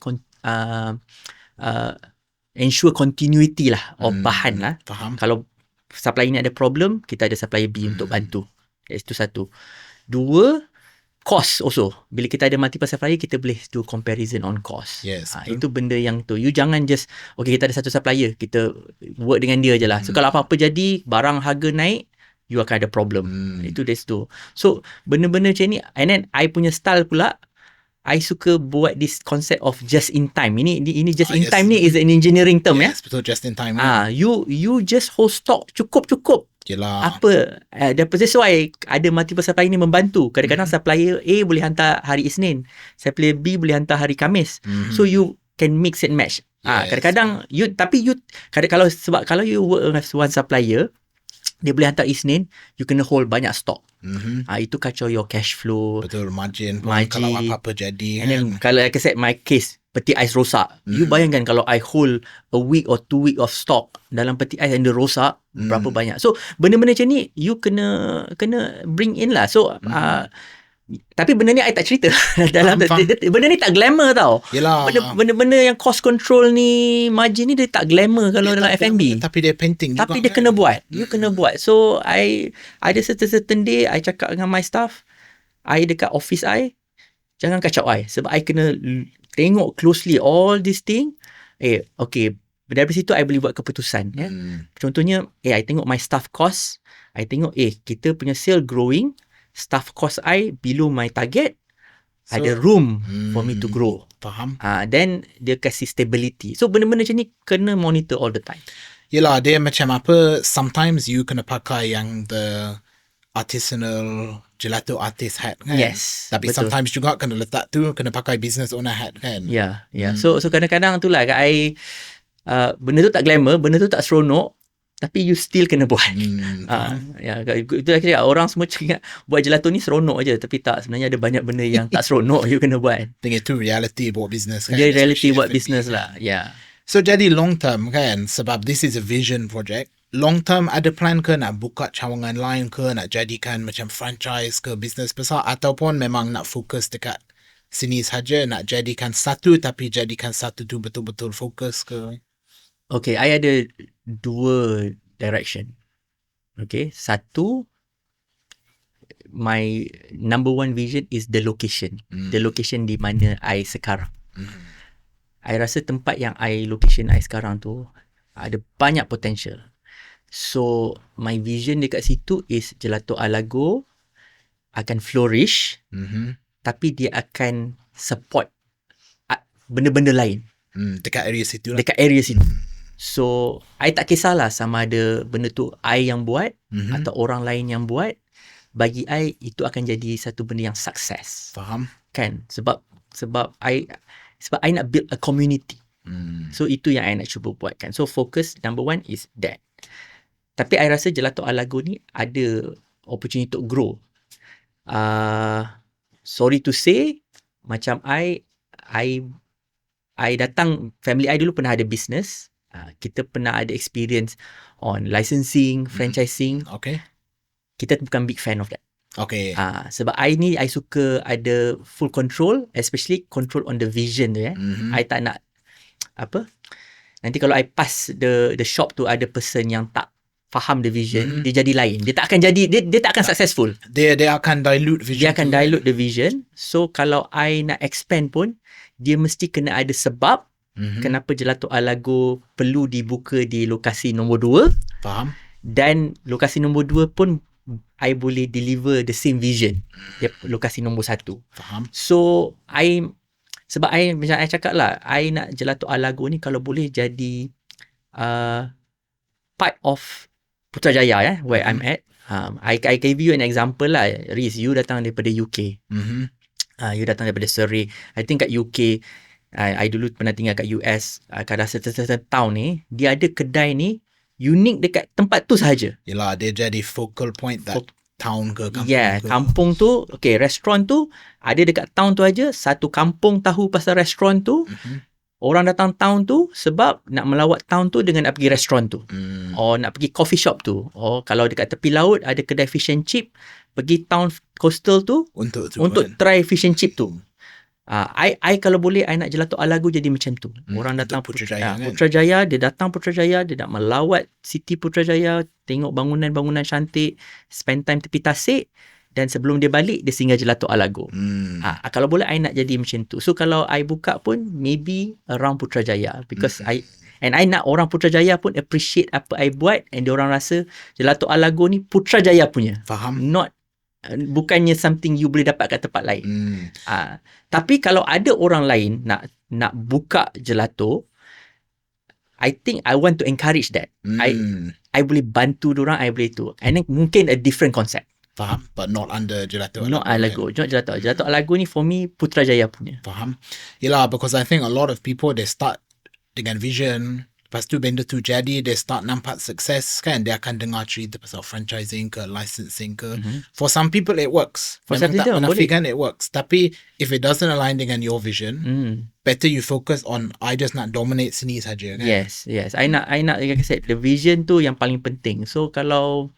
ensure continuity lah of bahan lah. Faham. Kalau supplier ni ada problem, kita ada supplier B untuk bantu. Itu satu. 2, cost also. Bila kita ada multiple supplier, kita boleh do comparison on cost. Yes. Itu benda yang tu. You jangan just, okay, kita ada satu supplier, kita work dengan dia je lah. So kalau apa-apa jadi, barang harga naik, you akan ada problem. Itu that's tu. So benda-benda macam ni, and then I punya style pula, I suka buat this concept of just in time. Ini just in time ni is an engineering term. Yes, betul, just in time. You just hold stock cukup. Yelah. Apa? That's why ada multiple supplier ni membantu. Kadang-kadang supplier A boleh hantar hari Isnin, supplier B boleh hantar hari Khamis. So you can mix and match. Kadang-kadang kalau you work with one supplier, dia boleh hantar Isnin, you kena hold banyak stok. Itu kacau your cash flow. Betul, margin kalau apa-apa jadi. And then kalau like I said, my case, peti ais rosak. You bayangkan kalau I hold a week or 2 week of stock dalam peti ais yang dia rosak, berapa banyak. So benda-benda macam ni you kena bring in lah. So tapi benda ni I tak cerita dalam benda ni tak glamour tau. Yelah. Benda-benda yang cost control ni, margin ni dia tak glamour kalau dalam F&B. Tapi dia painting juga. Tapi dia kena buat. You kena buat. So I ada certain day I cakap dengan my staff, I dekat office I, jangan kacau I, sebab I kena tengok closely all this thing. Okay, dari situ I boleh buat keputusan. Contohnya, I tengok my staff cost, I tengok kita punya sale growing, staff cost I below my target, so, ada room for me to grow. Faham. Then dia kasih stability. So benda-benda macam ni kena monitor all the time. Yelah, dia macam apa, sometimes you kena pakai yang the artisanal gelato artist hat kan. Yes, tapi betul. Sometimes juga kena letak tu, kena pakai business owner hat kan. So kadang-kadang tu lah I benda tu tak glamour, benda tu tak seronok, tapi you still kena buat. Itu actually orang semua cakap buat gelato ni seronok aja, tapi tak, sebenarnya ada banyak benda yang tak seronok you kena buat. Think itu reality buat business kan. Dia reality buat business lah. So jadi long term kan, sebab this is a vision project. Long term ada plan ke nak buka cawangan lain ke, nak jadikan macam franchise ke, business besar, ataupun memang nak fokus dekat sini saja, nak jadikan satu tapi jadikan satu tu betul-betul fokus ke? Okay, I ada 2 direction. Okay, satu, my number 1 vision is the location. The location di mana I sekarang. I rasa tempat yang location I sekarang tu ada banyak potential. So my vision dekat situ is Gelato Alago akan flourish, tapi dia akan support benda-benda lain dekat area situ lah. Dekat area situ. So I tak kisahlah sama ada benda tu I yang buat atau orang lain yang buat. Bagi I itu akan jadi satu benda yang sukses. Faham. Kan? Sebab I nak build a community. So itu yang I nak cuba buat kan. So focus number 1 is that. Tapi I rasa Gelato Alago ni ada opportunity untuk grow. Sorry to say, macam I datang, family I dulu pernah ada business. Kita pernah ada experience on licensing, franchising. Okay. Kita bukan big fan of that. Okay. Sebab I suka ada full control, especially control on the vision tu. I tak nak nanti kalau I pass the shop tu ada person yang tak faham the vision, dia jadi lain. Dia tak akan jadi, dia tak akan successful. Dia akan dilute vision. Dia akan dilute the vision. So kalau I nak expand pun, dia mesti kena ada sebab kenapa Gelato Alago perlu dibuka di lokasi nombor 2. Faham. Dan lokasi nombor 2 pun I boleh deliver the same vision. Dia lokasi nombor 1. Faham. So sebab macam I cakap lah, I nak Gelato Alago ni kalau boleh jadi part of Putrajaya where I'm at. I give you an example lah. Riz, you datang daripada UK. You datang daripada Surrey. I think kat UK, I dulu pernah tinggal kat US. Kadang certain town ni, dia ada kedai ni unik dekat tempat tu sahaja. Yelah, dia jadi focal point that town ke kampung ke. Kampung tu, okay, restoran tu ada dekat town tu aja. Satu kampung tahu pasal restoran tu. Orang datang town tu sebab nak melawat town tu dengan nak pergi restoran tu. Or nak pergi coffee shop tu. Or kalau dekat tepi laut ada kedai fish and chip, pergi town coastal tu untuk try fish and chip tu. I kalau boleh, I nak Gelato Alago jadi macam tu. Orang datang Putrajaya, Putrajaya, dia datang Putrajaya, dia nak melawat City Putrajaya, tengok bangunan-bangunan cantik, spend time tepi tasik, dan sebelum dia balik, dia singgah Gelato Alago. Kalau boleh, I nak jadi macam tu. So, kalau I buka pun, maybe around Putrajaya. Because I nak orang Putrajaya pun appreciate apa I buat, and dia orang rasa Gelato Alago ni Putrajaya punya. Faham. Bukannya something you boleh dapat kat tempat lain. Tapi kalau ada orang lain nak buka gelato, I think I want to encourage that. I boleh bantu diorang, I boleh tu. And then mungkin a different concept. Faham, but not under Gelato Alago. Not Alago, not Gelato. Gelato Alago ni for me Putrajaya punya. Faham. Yelah, because I think a lot of people, they start dengan vision, lepas tu benda tu jadi, they start nampak sukses kan, dia akan dengar cerita pasal franchising ke, licensing ke. For some people it works. For some people menafikan it works. Tapi if it doesn't align dengan your vision, better you focus on, I just nak dominate sini saja kan. Yes. I nak like I said, the vision tu yang paling penting. So kalau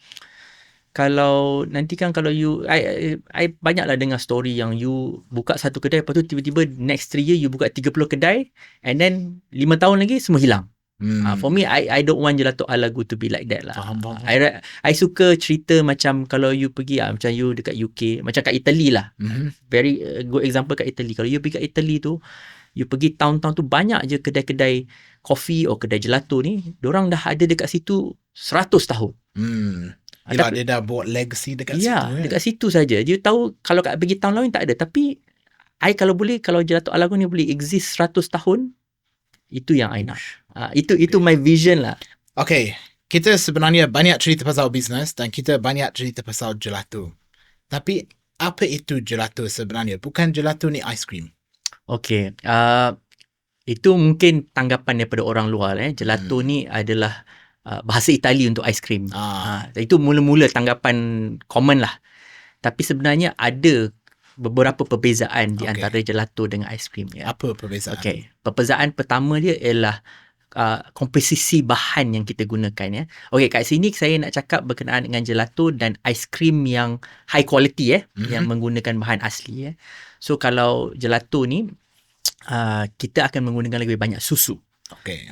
nanti kan kalau you I banyaklah dengar story yang you buka satu kedai, lepas tu tiba-tiba next 3 year you buka 30 kedai, and then 5 tahun lagi semua hilang. For me, I don't want Gelato Alago to be like that lah. Faham. I suka cerita macam kalau you pergi macam you dekat UK, macam kat Italy lah. Very good example kat Italy. Kalau you pergi kat Italy tu, you pergi town-town tu, banyak je kedai-kedai coffee or kedai gelato ni, diorang dah ada dekat situ 100 tahun. Yelah, dia dah buat legacy dekat situ. Ya, dekat situ saja. Dia tahu kalau kat pergi town lain tak ada. Tapi I kalau boleh, kalau Gelato Alago ni boleh exist 100 tahun, itu yang I nak. Itu my vision lah. Okay, kita sebenarnya banyak cerita pasal bisnes dan kita banyak cerita pasal gelato. Tapi apa itu gelato sebenarnya? Bukan gelato ni ice cream. Okay, itu mungkin tanggapan daripada orang luar. Gelato ni adalah bahasa Itali untuk ice cream. Itu mula-mula tanggapan common lah. Tapi sebenarnya ada beberapa perbezaan di antara gelato dengan ice cream. Apa perbezaan? Okay, perbezaan pertama dia ialah komposisi bahan yang kita gunakan. Okay, kat sini saya nak cakap berkenaan dengan gelato dan ice cream yang high quality yang menggunakan bahan asli. So kalau gelato ni kita akan menggunakan lebih banyak susu. Okay.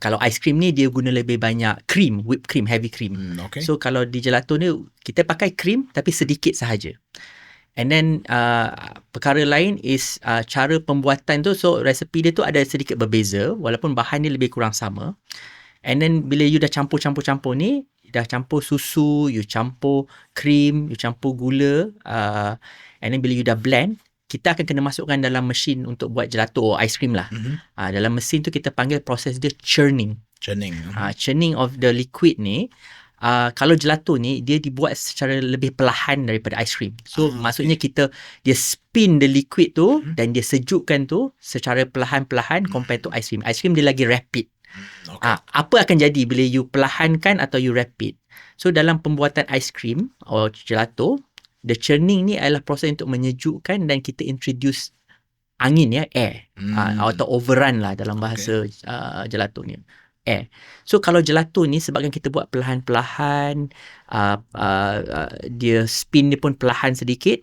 Kalau ice cream ni dia guna lebih banyak cream, whipped cream, heavy cream. So kalau di gelato ni kita pakai cream tapi sedikit sahaja. And then perkara lain is cara pembuatan tu. So resepi dia tu ada sedikit berbeza walaupun bahan dia lebih kurang sama. And then bila you dah campur ni, dah campur susu, you campur cream, you campur gula, and then bila you dah blend, kita akan kena masukkan dalam mesin untuk buat gelato ice cream lah. Dalam mesin tu kita panggil proses dia churning. Churning of the liquid ni. Kalau gelato ni dia dibuat secara lebih perlahan daripada ice cream. So maksudnya dia spin the liquid tu dan dia sejukkan tu secara perlahan-perlahan compared to ice cream. Ice cream dia lagi rapid. Apa akan jadi bila you perlahankan atau you rapid? So dalam pembuatan ice cream or gelato, the churning ni adalah proses untuk menyejukkan dan kita introduce angin air. Atau overrun lah dalam bahasa gelato ni. Air. So kalau gelato ni sebabkan kita buat perlahan-perlahan, dia spin dia pun perlahan sedikit,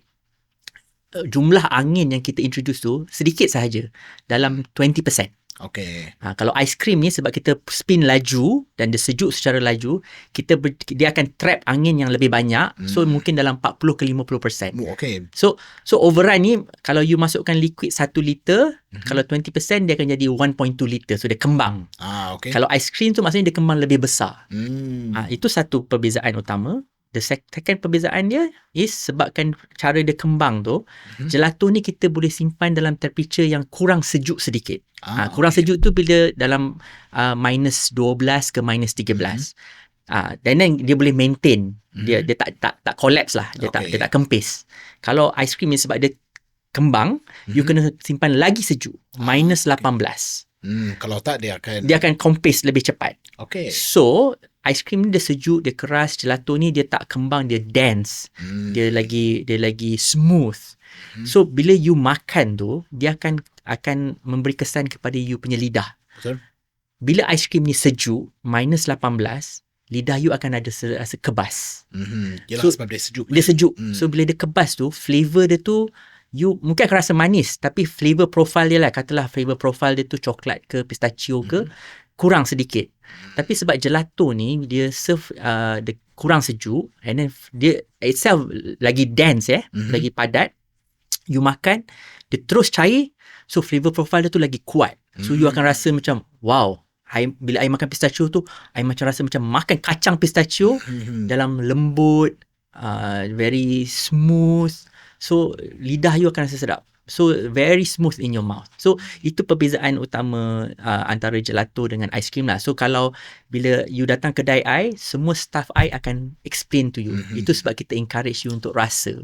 jumlah angin yang kita introduce tu sedikit sahaja, dalam 20%. Okay. Kalau ice cream ni sebab kita spin laju dan dia sejuk secara laju, dia akan trap angin yang lebih banyak. So mungkin dalam 40 ke 50%. Okay. So overrun ni kalau you masukkan liquid 1 liter, kalau 20% dia akan jadi 1.2 liter. So dia kembang. Okay. Kalau ice cream tu maksudnya dia kembang lebih besar. Itu satu perbezaan utama. The second perbezaan dia is sebabkan cara dia kembang tu, gelato ni kita boleh simpan dalam temperature yang kurang sejuk sedikit. Kurang sejuk tu bila dalam minus 12 ke minus 13. Dan then dia boleh maintain. Dia tak collapse lah. Dia tak kempis. Kalau ice cream ni sebab dia kembang, you kena simpan lagi sejuk. Minus 18. Kalau tak dia akan kempis lebih cepat. Okay. So ice cream ni dia sejuk, dia keras. Gelato ni dia tak kembang, dia dense. Dia lagi smooth. So bila you makan tu, dia akan memberi kesan kepada you punya lidah. Betul. Bila ice cream ni sejuk, minus 18, lidah you akan ada rasa kebas. Yelah, So, sebab dia sejuk. Dia sejuk. So bila dia kebas tu, flavor dia tu you mungkin akan rasa manis, tapi flavor profile dia lah, katalah flavor profile dia tu coklat ke pistachio ke, kurang sedikit. Tapi sebab gelato ni dia serve dia kurang sejuk, and then dia itself lagi dense lagi padat. You makan, dia terus cair, so flavor profile dia tu lagi kuat. So you akan rasa macam wow, bila I makan pistachio tu, I macam rasa macam makan kacang pistachio dalam lembut, very smooth. So lidah you akan rasa sedap. So very smooth in your mouth. So itu perbezaan utama antara gelato dengan ice cream lah. So kalau bila you datang kedai I, semua staff I akan explain to you. Itu sebab kita encourage you untuk rasa.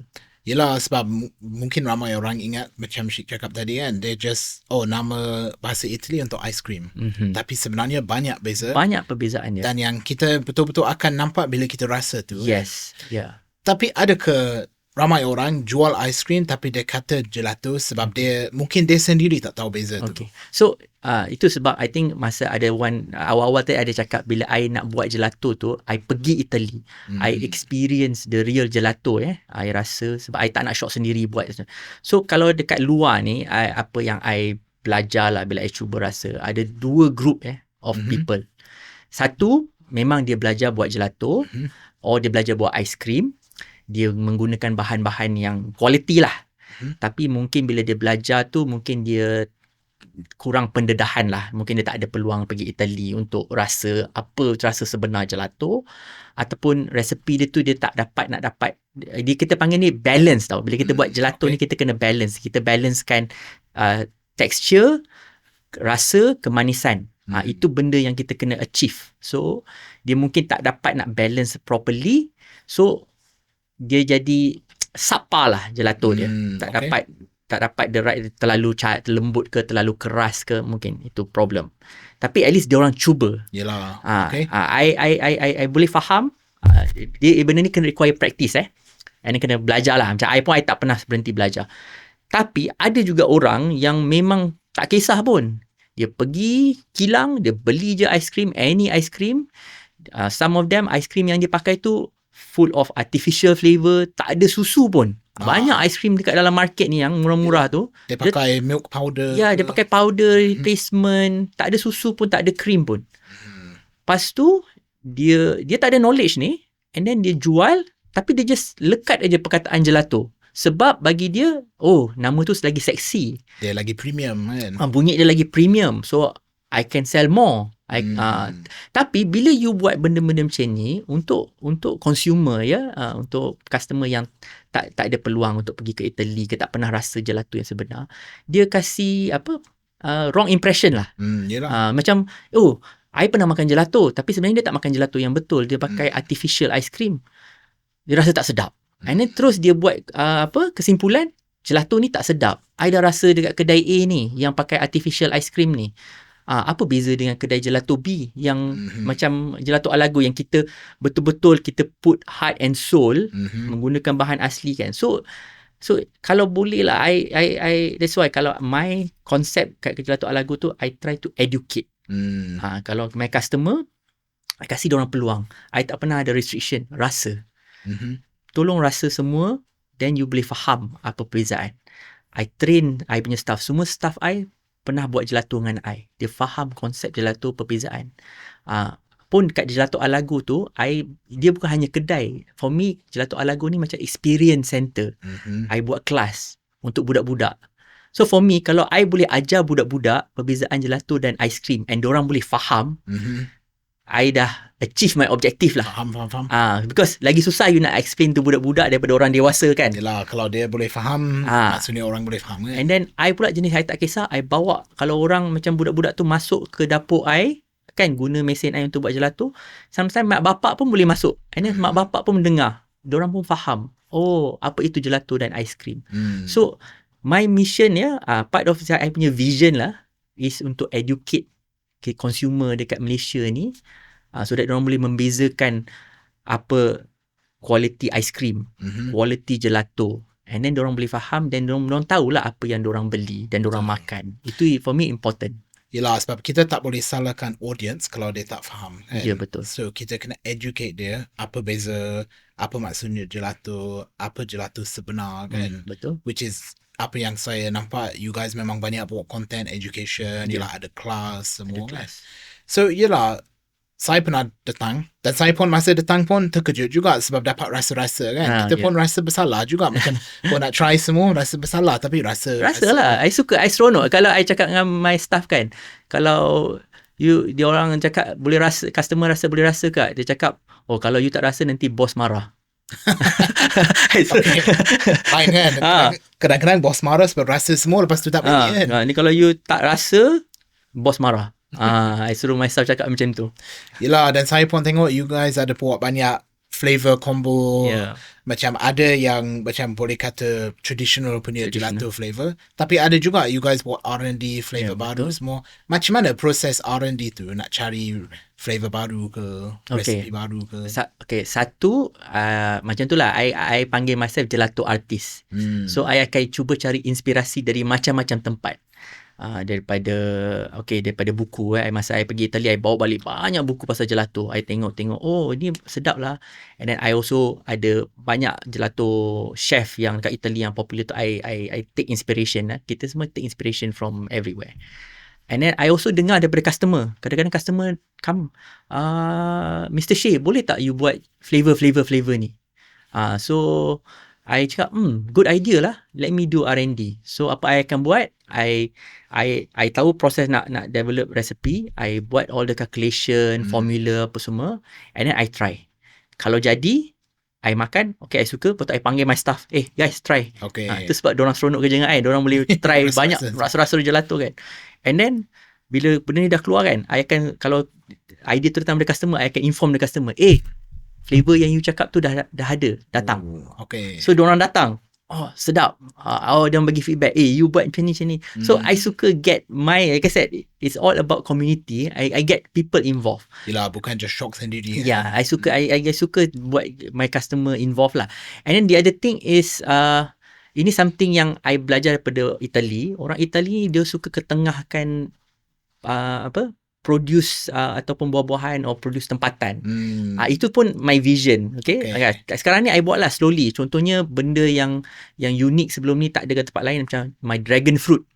Yelah, sebab mungkin ramai orang ingat macam Syik cakap tadi kan, they just nama bahasa Italy untuk ice cream. Tapi sebenarnya banyak beza. Banyak perbezaannya. Dan yang kita betul-betul akan nampak bila kita rasa tu. Yes. Yeah. Tapi ada ke ramai orang jual ice cream tapi dia kata gelato sebab dia mungkin dia sendiri tak tahu beza tu. Okay. So itu sebab I think masa ada awal-awal tadi ada cakap bila I nak buat gelato tu, I pergi Italy. I experience the real gelato I rasa sebab I tak nak shop sendiri buat. So kalau dekat luar ni, apa yang I belajar lah bila I cuba rasa, ada dua group of people. Satu memang dia belajar buat gelato, or dia belajar buat ice cream. Dia menggunakan bahan-bahan yang quality lah. Tapi mungkin bila dia belajar tu, mungkin dia kurang pendedahan lah. Mungkin dia tak ada peluang pergi Italy untuk rasa apa rasa sebenar gelato. Ataupun resepi dia tu dia tak nak dapat. Kita panggil ni balance tau. Bila kita buat gelato ni, kita kena balance. Kita balancekan texture, rasa, kemanisan. Itu benda yang kita kena achieve. So, dia mungkin tak dapat nak balance properly. So, dia jadi subpar lah gelato dia. Tak dapat the right, terlalu lembut ke, terlalu keras ke, mungkin itu problem. Tapi at least dia orang cuba. Yelah. I boleh faham. Dia benda ni kena require practice and kena belajar lah. Macam I tak pernah berhenti belajar. Tapi ada juga orang yang memang tak kisah pun. Dia pergi kilang, dia beli je ice cream, any ice cream. Some of them ice cream yang dia pakai tu full of artificial flavor, tak ada susu pun. Banyak ice cream dekat dalam market ni yang murah-murah tu. Dia pakai milk powder. Ya, dia pakai powder, replacement, tak ada susu pun, tak ada cream pun. Lepas tu, dia tak ada knowledge ni, and then dia jual, tapi dia just lekat aja perkataan gelato. Sebab bagi dia, nama tu lagi seksi. Dia lagi premium kan. Bunyi dia lagi premium. So, I can sell more. Tapi bila you buat benda-benda macam ni untuk consumer untuk customer yang tak ada peluang untuk pergi ke Italy ke, tak pernah rasa gelato yang sebenar, dia kasih wrong impression lah. Macam I pernah makan gelato, tapi sebenarnya dia tak makan gelato yang betul. Dia pakai artificial ice cream. Dia rasa tak sedap. And then terus dia buat kesimpulan, gelato ni tak sedap. I dah rasa dekat kedai A ni yang pakai artificial ice cream ni. Apa beza dengan kedai gelato B yang macam gelato Alago yang kita betul-betul kita put heart and soul, menggunakan bahan asli kan. So kalau boleh lah, I that's why kalau my concept kat gelato Alago tu, I try to educate. Kalau my customer, I kasih diorang peluang. I tak pernah ada restriction. Rasa. Tolong rasa semua, then you boleh faham apa perbezaan. I train I punya staff. Semua staff I pernah buat gelato dengan I. Dia faham konsep gelato, perbezaan. Pun kat gelato Alago tu, dia bukan hanya kedai. For me, gelato Alago ni macam experience center. I buat kelas untuk budak-budak. So for me, kalau I boleh ajar budak-budak perbezaan gelato dan ice cream, and diorang boleh faham, I dah achieve my objective lah. Faham. Because lagi susah you nak explain tu budak-budak daripada orang dewasa kan. Yelah, kalau dia boleh faham, maksudnya orang boleh faham kan. And then I pula jenis I tak kisah, I bawa kalau orang macam budak-budak tu masuk ke dapur I kan, guna mesin I untuk buat gelato, sometimes mak bapak pun boleh masuk. And then mak bapak pun mendengar. Diorang pun faham. Oh, apa itu gelato dan ice cream. So my mission part of I punya vision lah is untuk educate consumer dekat Malaysia ni, so that diorang boleh membezakan apa quality ice cream, quality gelato, and then diorang boleh faham, dan diorang tahulah apa yang diorang beli dan diorang makan. Itu for me important. Yelah, sebab kita tak boleh salahkan audience kalau dia tak faham kan? Ya, betul. So kita kena educate dia apa beza, apa maksudnya gelato, apa gelato sebenar kan. Betul. Which is apa yang saya nampak, you guys memang banyak buat content education, yelah ada kelas semua kan. So yelah, saya pernah datang, dan saya pun masa datang pun terkejut juga sebab dapat rasa-rasa kan. Kita pun rasa bersalah juga macam kau nak try semua rasa bersalah, tapi rasa lah. I suka, I seronok kalau I cakap dengan my staff kan, kalau dia orang cakap boleh rasa, customer rasa boleh rasa ke, dia cakap oh kalau you tak rasa nanti bos marah. Okay. Fine kan. Kadang-kadang bos marah sebab rasa semua, lepas tu tak boleh kan. Ni kalau you tak rasa, bos marah. I suruh my staff cakap macam tu. Yelah, dan saya pun tengok you guys ada buat banyak flavor combo. Macam ada yang macam boleh kata traditional punya gelato flavor, tapi ada juga you guys buat R&D flavor baru semua. Macam mana proses R&D tu, nak cari flavor baru ke, resipi baru ke? Satu macam tu lah, I panggil myself gelato artist. So I akan cuba cari inspirasi dari macam-macam tempat. Daripada buku masa I pergi Italy, I bawa balik banyak buku pasal gelato. I tengok oh ni sedap lah. And then I also ada banyak gelato chef yang dekat Italy yang popular tu. I take inspiration lah. Kita semua take inspiration from everywhere. And then I also dengar daripada customer. Kadang-kadang customer come, Mr. Shea, boleh tak you buat flavor ni? So I cakap, good idea lah. Let me do R&D. So apa I akan buat? I tahu proses nak develop recipe. I buat all the calculation, formula apa semua, and then I try. Kalau jadi, I makan, okay I suka, lepas tu I panggil my staff, guys try. Itu sebab diorang seronok kerja dengan I. Diorang boleh try banyak rasa-rasa gelato kan. And then bila benda ni dah keluar kan, I akan, kalau idea tu datang dari customer, I akan inform the customer, flavor yang you cakap tu dah ada, datang. So diorang datang, oh sedap, diorang bagi feedback, you buat macam ni. So I suka get like I said, it's all about community. I get people involved. Yelah, bukan just shock sendiri. I suka I suka buat my customer involved lah. And then the other thing is ini something yang I belajar daripada Italy. Orang Italy dia suka ketengahkan produce ataupun buah-buahan or produce tempatan. Itu pun my vision. Okay? Sekarang ni I buat lah slowly. Contohnya benda yang unik sebelum ni tak ada kat tempat lain, macam my dragon fruit.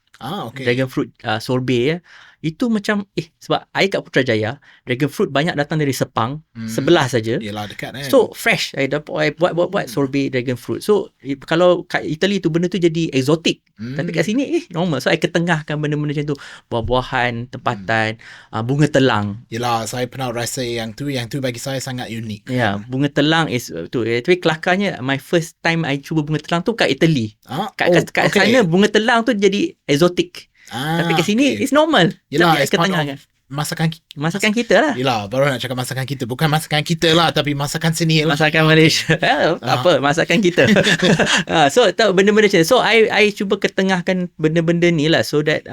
Dragon fruit sorbet itu macam sebab I kat Putrajaya, dragon fruit banyak datang dari Sepang, sebelah saja. Yelah, dekat kan. So fresh, I buat sorbet dragon fruit. So kalau kat Italy tu benda tu jadi exotic, tapi kat sini normal. So I ketengahkan benda-benda macam tu, buah-buahan, tempatan, bunga telang. Yelah, saya pernah rasa yang tu bagi saya sangat unik. Bunga telang is tu. Tapi kelakarnya my first time I cuba bunga telang tu kat Italy. Kat sana bunga telang tu jadi exotic. Tapi kat sini it's normal. Yelah, it's ketengah kan. Masakan kita lah. Yelah, baru nak cakap masakan kita. Bukan masakan kita lah, tapi masakan sini lah. Masakan Malaysia. Apa, masakan kita. So tahu benda-benda macam ni. So I cuba ketengahkan benda-benda ni lah, so that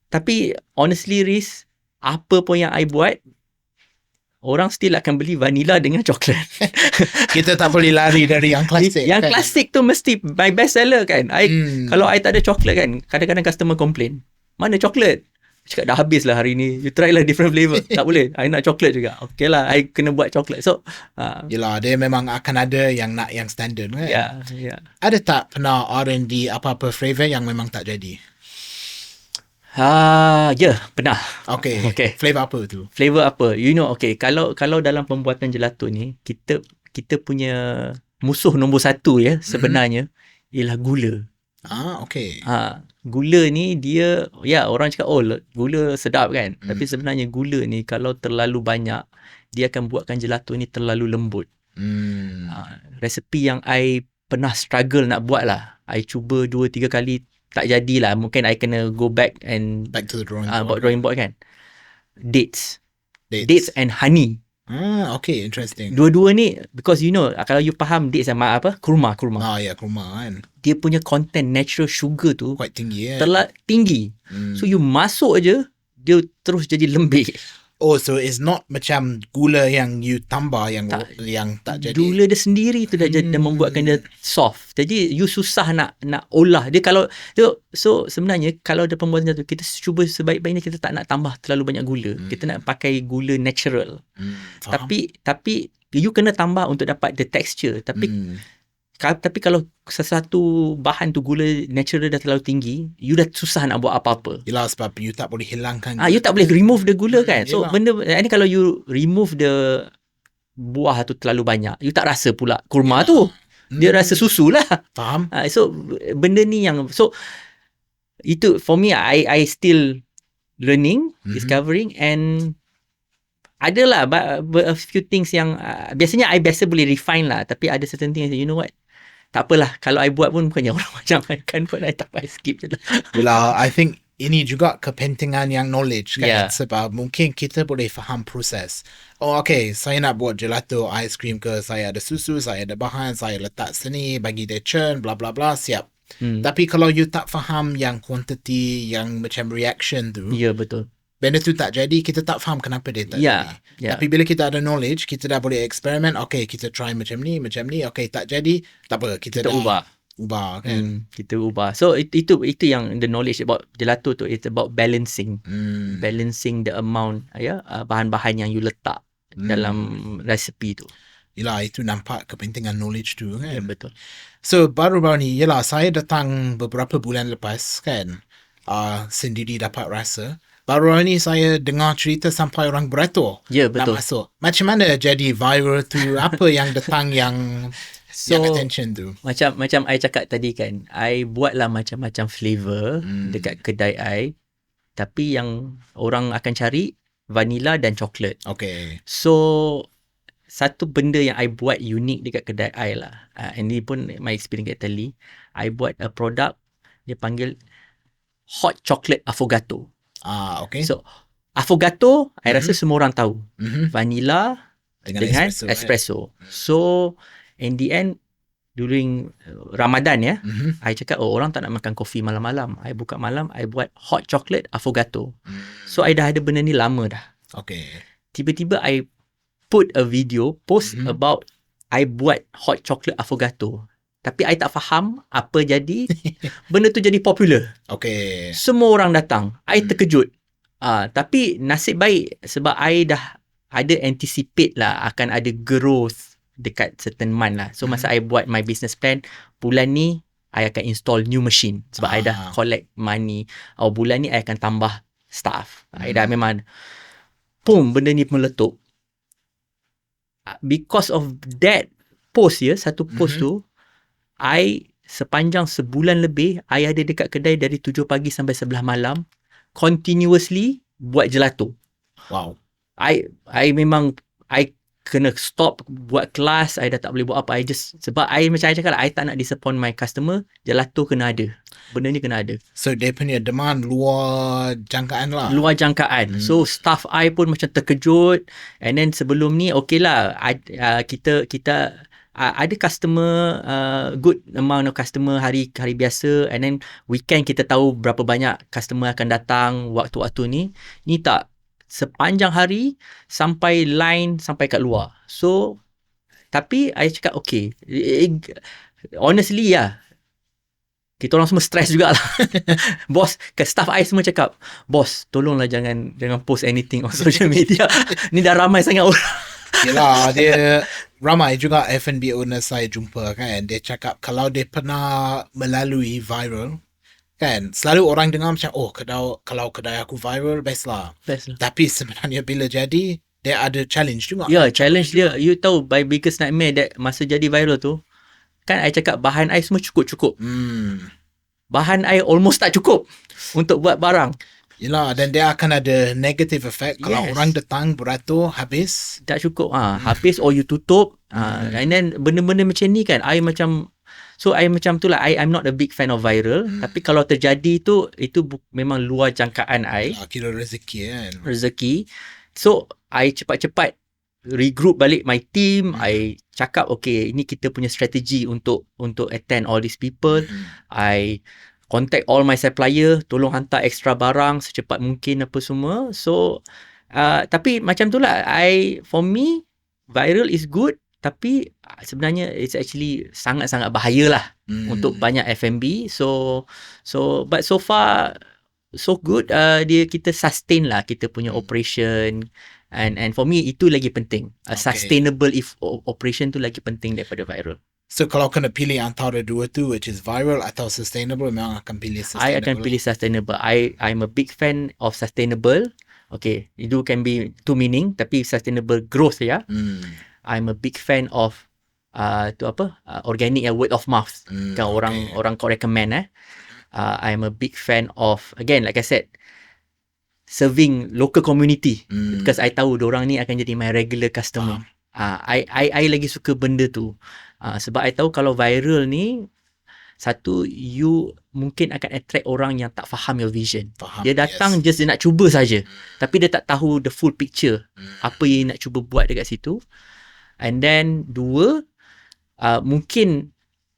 tapi honestly Riz, apa pun yang I buat, orang still akan beli vanilla dengan coklat. Kita tak boleh lari dari yang klasik. Yang klasik tu mesti my best seller kan. Kalau I tak ada coklat kan, kadang-kadang customer complain, mana coklat? Cakap dah habis lah hari ni, you try lah different flavor. Tak boleh, I nak coklat juga. Okay lah, I kena buat coklat. So yelah, dia memang akan ada yang nak yang standard kan. Ada tak pernah R&D apa-apa flavor yang memang tak jadi? Pernah. Okay. Flavor apa tu? Flavor apa? You know, kalau dalam pembuatan gelato ni, kita punya musuh nombor satu sebenarnya ialah gula. Okay. Gula ni dia, orang cakap gula sedap kan. Tapi sebenarnya gula ni kalau terlalu banyak, dia akan buatkan gelato ni terlalu lembut. Resepi yang I pernah struggle nak buat lah. I cuba 2-3 kali tak jadilah. Mungkin I kena go back to the drawing board kan. Dates and honey. Okay, interesting. Dua-dua ni, because kalau you faham dates sama kurma. Kurma kan. Dia punya content natural sugar tu Quite tinggi tinggi. So you masuk aje, dia terus jadi lembik. Oh, so it's not macam gula yang you tambah yang tak jadi. Gula dia sendiri tu dah membuatkan dia soft. Jadi you susah nak olah dia kalau so sebenarnya kalau ada pembuatan tu, kita cuba sebaik-baiknya kita tak nak tambah terlalu banyak gula. Kita nak pakai gula natural. Tapi you kena tambah untuk dapat the texture. Tapi kalau sesuatu bahan tu gula natural dah terlalu tinggi, you dah susah nak buat apa-apa. Yelah, sebab you tak boleh hilangkan. You tak boleh remove the gula kan. So benda ni kalau you remove the buah tu terlalu banyak, you tak rasa pula kurma tu. Dia rasa susu lah. Faham? So benda ni yang itu for me, I still learning, discovering, and adalah a few things yang biasanya I biasa boleh refine lah, tapi ada certain things you know what, tak apalah, kalau I buat pun bukannya orang macam makan pun, I tak payah skip je lah. Yelah, I think ini juga kepentingan yang knowledge kan. Sebab mungkin kita boleh faham proses. Oh okay, saya nak buat gelato ice cream ke, saya ada susu, saya ada bahan, saya letak sini, bagi dia churn, bla bla bla, siap. Tapi kalau you tak faham yang quantity, yang macam reaction tu, betul, benda tu tak jadi, kita tak faham kenapa dia tak jadi. Tapi bila kita ada knowledge, kita dah boleh eksperimen. Okay, kita try macam ni. Okay, tak jadi, tak apa, kita dah ubah kan. Kita ubah. So itu yang the knowledge about gelato tu, it's about balancing the amount bahan-bahan yang you letak dalam resepi tu. Yelah, itu nampak kepentingan knowledge tu kan. Betul. So baru-baru ni, yelah, saya datang beberapa bulan lepas kan, sendiri dapat rasa. Baru ni saya dengar cerita sampai orang beratur betul. Nak masuk. Macam mana jadi viral tu? Apa yang datang yang attention tu? Macam I cakap tadi kan, I buatlah macam-macam flavor dekat kedai I. Tapi yang orang akan cari vanilla dan coklat. Okay. So satu benda yang I buat unik dekat kedai I lah. And ni pun my experience kat Italy. I buat a product, dia panggil hot chocolate affogato. Okay. So affogato, I rasa semua orang tahu. Vanilla dengan espresso. So in the end, during Ramadan I cakap, orang tak nak makan kopi malam-malam. I buka malam, I buat hot chocolate affogato. So I dah ada benda ni lama dah. Okay. Tiba-tiba I put a video, post about I buat hot chocolate affogato. Tapi I tak faham apa jadi. Benda tu jadi popular. Okay. Semua orang datang. I terkejut. Tapi nasib baik sebab I dah ada anticipate lah akan ada growth dekat certain month lah. So masa I buat my business plan, bulan ni I akan install new machine sebab I dah collect money. Bulan ni I akan tambah staff. I dah memang benda ni meletup. Because of that post satu post tu, I sepanjang sebulan lebih, I ada dekat kedai dari 7 pagi sampai 11 malam, continuously buat gelato. Wow. I memang, I kena stop buat kelas, I dah tak boleh buat apa. Sebab I macam I cakap lah, I tak nak disappoint my customer, gelato kena ada. Benda ni kena ada. So, dia punya demand luar jangkaan lah. Luar jangkaan. So, staff I pun macam terkejut. And then sebelum ni, okay lah, kita ada customer, good amount of customer hari biasa, and then weekend kita tahu berapa banyak customer akan datang waktu-waktu ni. Ni tak, sepanjang hari sampai line sampai kat luar. So tapi I cakap okay, honestly kita orang semua stress jugalah. Bos, staff I semua cakap, bos tolonglah jangan post anything on social media. Ni dah ramai sangat orang. Yelah, dia ramai juga F&B owner saya jumpa kan. Dia cakap kalau dia pernah melalui viral kan, selalu orang dengar macam, kalau kedai aku viral, best lah. Tapi sebenarnya bila jadi, dia ada challenge juga. Challenge dia. You tahu, my biggest nightmare that masa jadi viral tu, kan I cakap bahan I semua cukup-cukup. bahan I almost tak cukup untuk buat barang. Yelah, dan dia akan ada negative effect. Kalau Yes. orang datang beratur, habis. Tak cukup. Habis or you tutup. And then benda-benda macam ni kan, I macam tu lah, I'm not a big fan of viral. Tapi kalau terjadi tu, itu memang luar jangkaan I. Kira rezeki kan. Rezeki. So, I cepat-cepat regroup balik my team. I cakap, okay, ini kita punya strategi untuk attend all these people. I contact all my supplier, tolong hantar extra barang secepat mungkin apa semua. So, tapi macam tu lah, for me, viral is good. Tapi sebenarnya it's actually sangat-sangat bahaya lah untuk banyak F&B. But so far so good. Kita sustain lah kita punya operation, and for me itu lagi penting. Sustainable operation tu lagi penting daripada viral. So kalau kena pilih antara dua tu, which is viral atau sustainable, memang akan pilih sustainable. I akan pilih sustainable. I'm a big fan of sustainable. Okay, itu can be two meaning, tapi sustainable growth ya. I'm a big fan of organic word of mouth. Kan orang kau recommend I'm a big fan of, again like I said, serving local community, because I tahu diorang ni akan jadi my regular customer. I lagi suka benda tu. Sebab I tahu kalau viral ni, satu, you mungkin akan attract orang yang tak faham your vision. Dia datang just dia nak cuba saja, tapi dia tak tahu the full picture, apa yang nak cuba buat dekat situ. And then dua, mungkin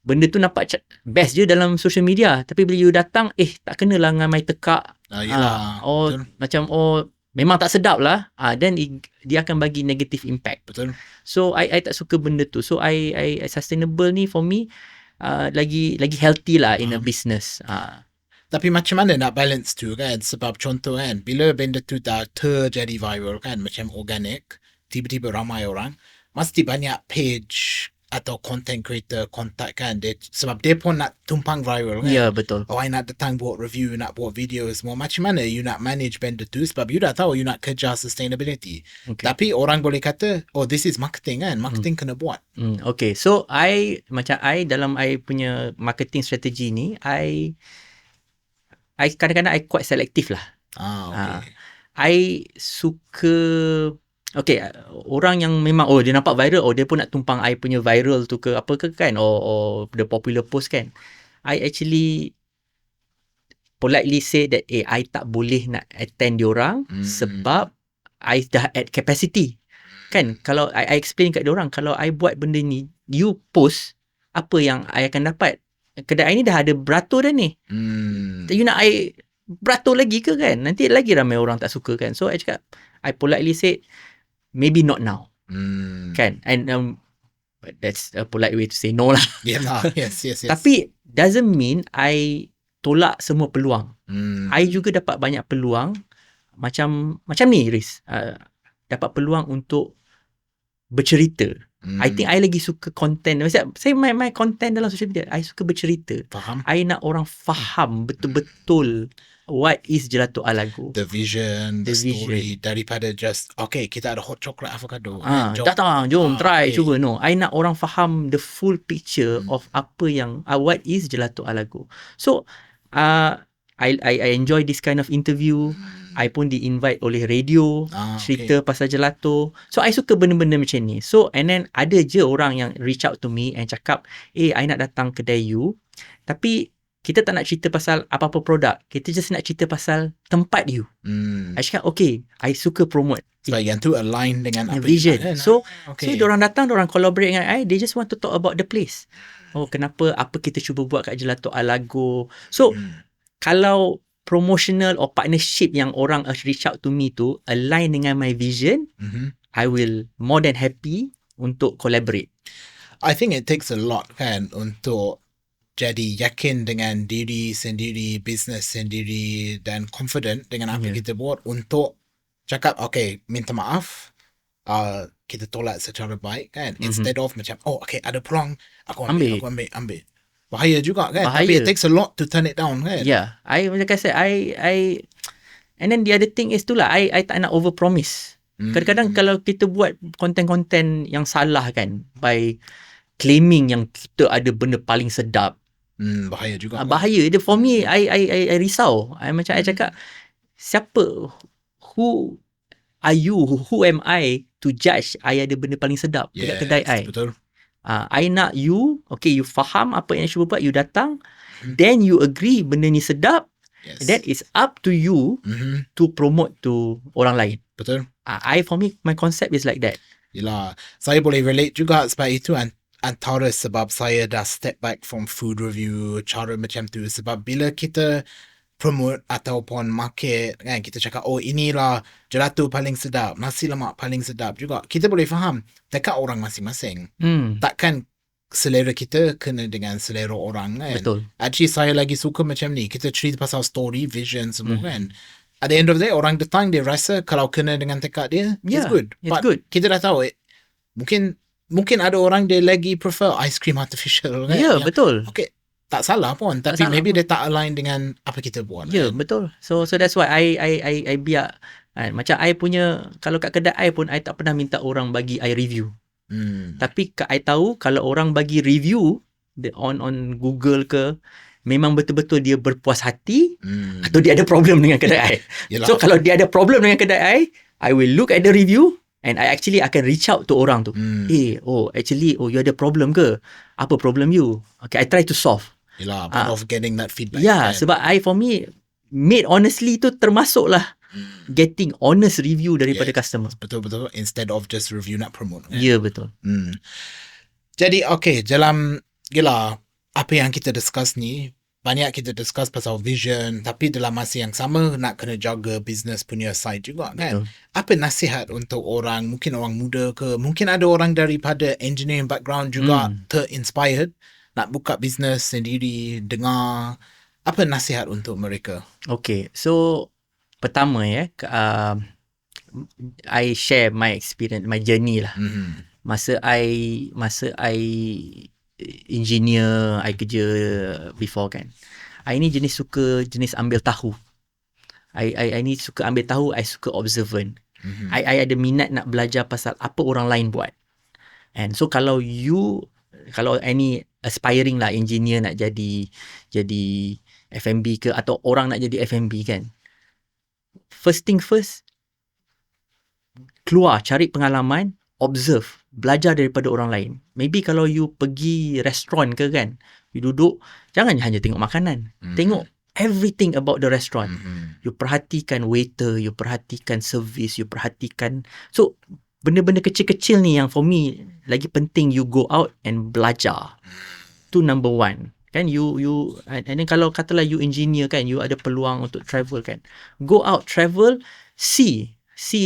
benda tu nampak best je dalam social media, tapi bila you datang, tak kenalah dengan my tekak. Macam memang tak sedap lah. Then dia akan bagi negative impact. Betul. So I tak suka benda tu. So I sustainable ni for me lagi healthy lah in a business. Tapi macam mana nak balance tu kan? Sebab contoh kan, bila benda tu dah terjadi viral kan, macam organic, tiba-tiba ramai orang, mesti banyak page atau content creator contact kan dia, sebab dia pun nak tumpang viral kan. Ya, betul. I nak datang buat review, nak buat video semua. Macam mana you nak manage benda tu, sebab you dah tahu you nak kejar sustainability. Tapi orang boleh kata, this is marketing kan, marketing kena buat. Okay, so dalam I punya marketing strategi ni, I kadang-kadang I quite selective lah. I suka, okay, orang yang memang dia nampak viral, dia pun nak tumpang I punya viral tu ke apa ke kan, or the popular post kan, I actually politely say that I tak boleh nak attend diorang sebab I dah at capacity kan. Kalau I explain kat diorang, kalau I buat benda ni, you post, apa yang I akan dapat? Kedai ni dah ada beratur dah ni. You nak I beratur lagi ke kan? Nanti lagi ramai orang tak suka kan. So I cakap, I politely say, maybe not now. Kan? And that's a polite way to say no lah. Yes. Tapi doesn't mean I tolak semua peluang. I juga dapat banyak peluang macam ni, Riz. Dapat peluang untuk bercerita. I think I lagi suka content. Saya my content dalam social media, I suka bercerita. Faham. I nak orang faham betul-betul what is Gelato Alago. The vision, the story, daripada just, okay, kita ada hot chocolate avocado. Datang, jom, try, cuba. No, I nak orang faham the full picture of apa yang, what is Gelato Alago. So, I enjoy this kind of interview. I pun di-invite oleh radio, cerita pasal gelato. So, I suka benda-benda macam ni. So, and then ada je orang yang reach out to me and cakap, I nak datang kedai you, tapi kita tak nak cerita pasal apa-apa produk. Kita just nak cerita pasal tempat you. I cakap, okay, I suka promote. Sebab yang tu align dengan apa vision. So diorang datang, diorang collaborate dengan I, they just want to talk about the place. Kenapa, apa kita cuba buat kat Gelato Alago. So, kalau promotional or partnership yang orang reach out to me tu align dengan my vision, I will more than happy untuk collaborate. I think it takes a lot kan untuk jadi yakin dengan diri sendiri, business sendiri, dan confident dengan apa kita buat untuk cakap, okay, minta maaf, kita tolak secara baik kan, instead of macam, okay, ada peluang, aku ambil. Bahaya juga kan. Tapi it takes a lot to turn it down kan. Yeah, like I said, I and then the other thing is tu lah, I tak nak over promise. Kadang-kadang kalau kita buat konten-konten yang salah kan, by claiming yang kita ada benda paling sedap, Bahaya juga. Bahaya dia for me. I risau. I cakap, siapa, who are you, who am I to judge I ada benda paling sedap dekat kedai I. Betul. I nak you, okay, you faham apa yang I cuba buat, you datang, then you agree benda ni sedap, that is up to you to promote to orang lain. Betul. For me, my concept is like that. Yelah, saya boleh relate juga sebab itu antara sebab saya dah step back from food review, cara macam tu. Sebab bila kita promote ataupun market, kan, kita cakap, oh inilah gelato paling sedap, nasi lemak paling sedap juga. Kita boleh faham dekat orang masing-masing. Takkan selera kita kena dengan selera orang, kan. Betul. Actually, saya lagi suka macam ni. Kita cerita pasal story, vision semua, kan. At the end of the day, orang datang, dia rasa kalau kena dengan tekad dia, it's good. It's good. Kita dah tahu, mungkin ada orang dia lagi prefer ice cream artificial, kan. Ya, betul. Okay, tak salah pun. Tapi maybe dia tak align dengan apa kita buat. Ya, kan? betul. So that's why I biar, macam I punya, kalau kat kedai I pun, I tak pernah minta orang bagi I review. Tapi I tahu kalau orang bagi review on Google ke, memang betul-betul dia berpuas hati atau dia ada problem dengan kedai I. So kalau dia ada problem dengan kedai I will look at the review and I actually akan reach out to orang tu. Actually you ada problem ke? Apa problem you? Okay, I try to solve. Yelah, part of getting that feedback. Yeah, kan? Sebab for me, made honestly tu termasuklah getting honest review daripada customer. Betul-betul. Instead of just review nak promote. Kan? Ya, betul. Jadi, okay, dalam apa yang kita discuss ni, banyak kita discuss pasal vision, tapi dalam masa yang sama nak kena jaga business punya side juga, kan. Betul. Apa nasihat untuk orang, mungkin orang muda ke, mungkin ada orang daripada engineering background juga ter-inspired nak buka business sendiri, dengar, apa nasihat untuk mereka? Okay, so pertama I share my experience, my journey lah. Masa I engineer, I kerja before, kan. I ni suka ambil tahu. I ni suka ambil tahu, I suka observant. I ada minat nak belajar pasal apa orang lain buat. And so kalau any aspiring lah engineer nak jadi F&B ke, atau orang nak jadi F&B, kan. First thing first, keluar, cari pengalaman, observe, belajar daripada orang lain. Maybe kalau you pergi restoran ke, kan, you duduk, jangan hanya tengok makanan. Tengok everything about the restaurant. You perhatikan waiter, you perhatikan service, you perhatikan. So, benda-benda kecil-kecil ni yang for me lagi penting you go out and belajar. Tu number one. Kan, you and then kalau katalah you engineer, kan, you ada peluang untuk travel, kan. Go out, travel, see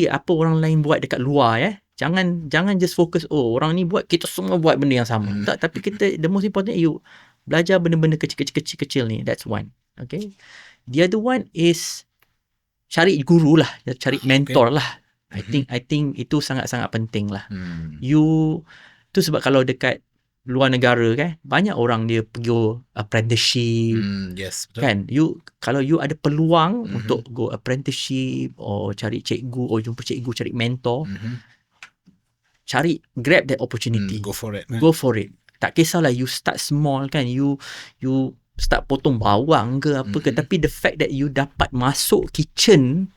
apa orang lain buat dekat luar, Jangan just fokus, orang ni buat, kita semua buat benda yang sama. Tak, tapi kita, the most important, you belajar benda-benda kecil-kecil ni. That's one. Okay. The other one is cari guru lah, cari mentor lah. I think itu sangat-sangat penting lah. You tu sebab kalau dekat luar negara, kan, banyak orang dia pergi apprenticeship. Yes, betul. Kan, kalau you ada peluang untuk go apprenticeship or cari cikgu, or jumpa cikgu, cari mentor, grab that opportunity. Go for it. Go for it. Tak kisahlah you start small, kan, you start potong bawang ke apa ke, tapi the fact that you dapat masuk kitchen,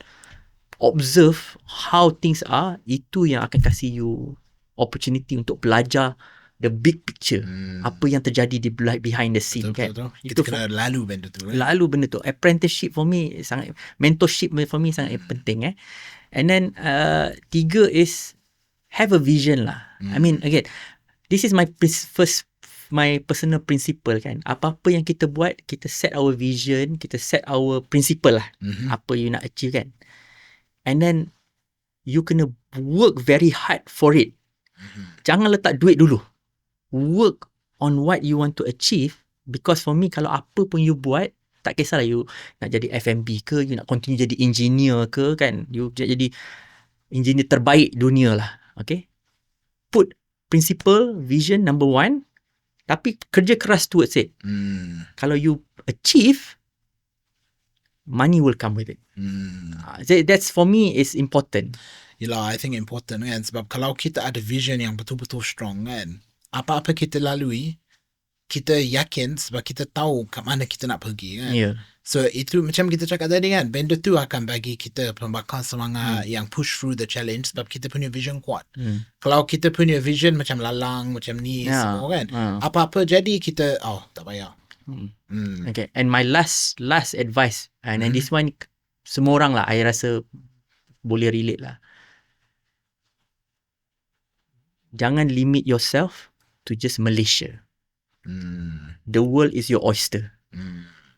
observe how things are, itu yang akan kasih you opportunity untuk belajar the big picture, apa yang terjadi di behind the scene, betul, kan. Kita kena lalu benda tu. Lalu benda tu. Apprenticeship for me sangat, mentorship for me sangat penting. And then tiga is have a vision lah. I mean, again, this is my personal principle, kan. Apa-apa yang kita buat, kita set our vision, kita set our principle lah. Apa you nak achieve, kan. And then you kena work very hard for it. Jangan letak duit dulu. Work on what you want to achieve, because for me, kalau apa pun you buat, tak kisahlah you nak jadi F&B ke, you nak continue jadi engineer ke, kan, you jadi engineer terbaik dunia lah. Okay, put principle, vision number one, tapi kerja keras towards it. Kalau you achieve, money will come with it. That's for me is important. Yelah, I think important, kan, sebab kalau kita ada vision yang betul-betul strong, kan, apa-apa kita lalui, kita yakin sebab kita tahu kat mana kita nak pergi kan. Ya. So itu macam kita cakap tadi kan, benda tu akan bagi kita pembakar semangat yang push through the challenge sebab kita punya vision kuat. Kalau kita punya vision macam lalang, macam ni semua kan, apa-apa jadi kita, tak payah. Okay, and my last advice, and this one semua orang lah, I rasa boleh relate lah. Jangan limit yourself to just Malaysia. The world is your oyster.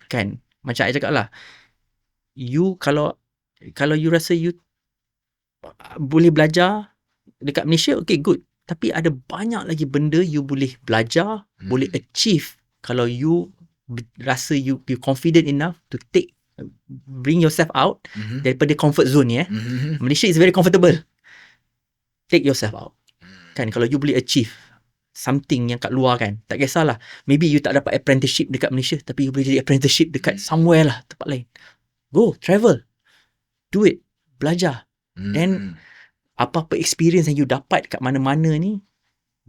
Kan? Macam I cakap lah, you kalau you rasa you boleh belajar dekat Malaysia, okay, good. Tapi ada banyak lagi benda you boleh belajar, boleh achieve kalau you rasa you confident enough to bring yourself out daripada comfort zone ya. Malaysia is very comfortable. Take yourself out. Kan, kalau you boleh achieve something yang kat luar kan, tak kisahlah, maybe you tak dapat apprenticeship dekat Malaysia, tapi you boleh jadi apprenticeship dekat somewhere lah, tempat lain. Go, travel, do it, belajar. Then apa-apa experience yang you dapat kat mana-mana ni,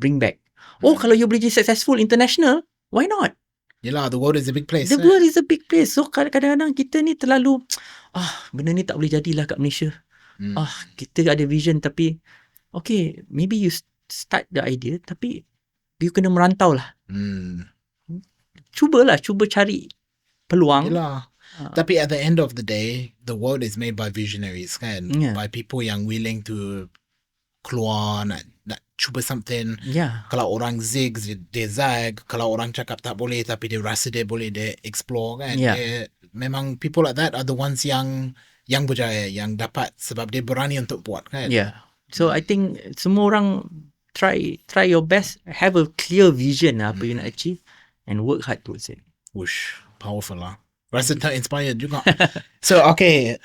bring back. Kalau you boleh jadi successful international, why not? Yelah, the world is a big place. The world is a big place. So kadang-kadang kita ni terlalu benda ni tak boleh jadilah kat Malaysia. Kita ada vision tapi okay, maybe you start the idea tapi you kena merantau lah. Cuba cari peluang. Yelah. Tapi at the end of the day, the world is made by visionaries kan. By people yang willing to keluar, nak cuba something. Kalau orang zig, dia zag. Kalau orang cakap tak boleh tapi dia rasa dia boleh, dia explore kan. Memang people like that are the ones yang berjaya, yang dapat sebab dia berani untuk buat kan. So I think semua orang try your best, have a clear vision apa you nak achieve and work hard towards it. Whoosh, powerful lah. Rasa inspired juga. So okay,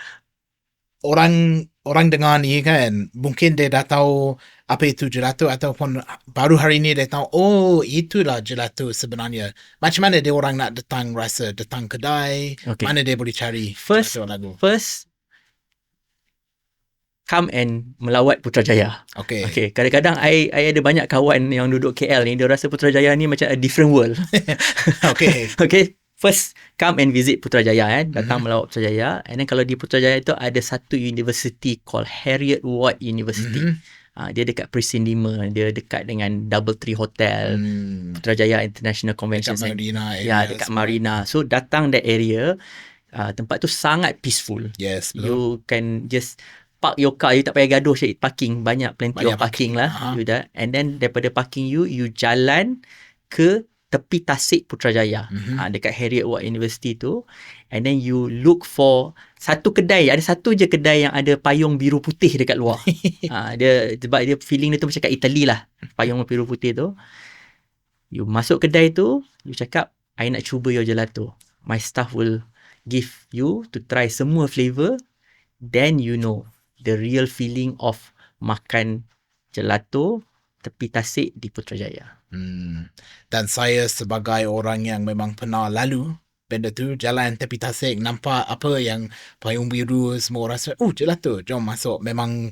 orang dengar ni kan, mungkin dia dah tahu apa itu gelato ataupun baru hari ni dia tahu itulah gelato sebenarnya. Macam mana dia orang nak datang kedai, mana dia boleh cari first come and melawat Putrajaya. Okay, kadang-kadang I ada banyak kawan yang duduk KL ni, dia rasa Putrajaya ni macam a different world. Okay, first come and visit Putrajaya datang melawat Putrajaya. And then kalau di Putrajaya tu ada satu university called Harriet Ward University. Dia dekat Precinct 5, dia dekat dengan Doubletree Hotel, Putrajaya International Convention Center. Dekat Marina. So datang that area, tempat tu sangat peaceful. Yes, betul. You can just park your car, you tak payah gaduh cari parking, plenty of parking lah. And then daripada parking you jalan ke tepi tasik Putrajaya, dekat Harriet Ward University tu. And then you look for satu kedai, ada satu je kedai yang ada payung biru putih dekat luar. Sebab dia feeling dia tu macam kat Italy lah, payung biru putih tu. You masuk kedai tu, you cakap, I nak cuba your gelato. My staff will give you to try semua flavor. Then you know the real feeling of makan gelato tepi tasik di Putrajaya. Dan saya sebagai orang yang memang pernah lalu benda tu, jalan tepi tasik, nampak apa yang payung biru, semua rasa gelato, jom masuk. Memang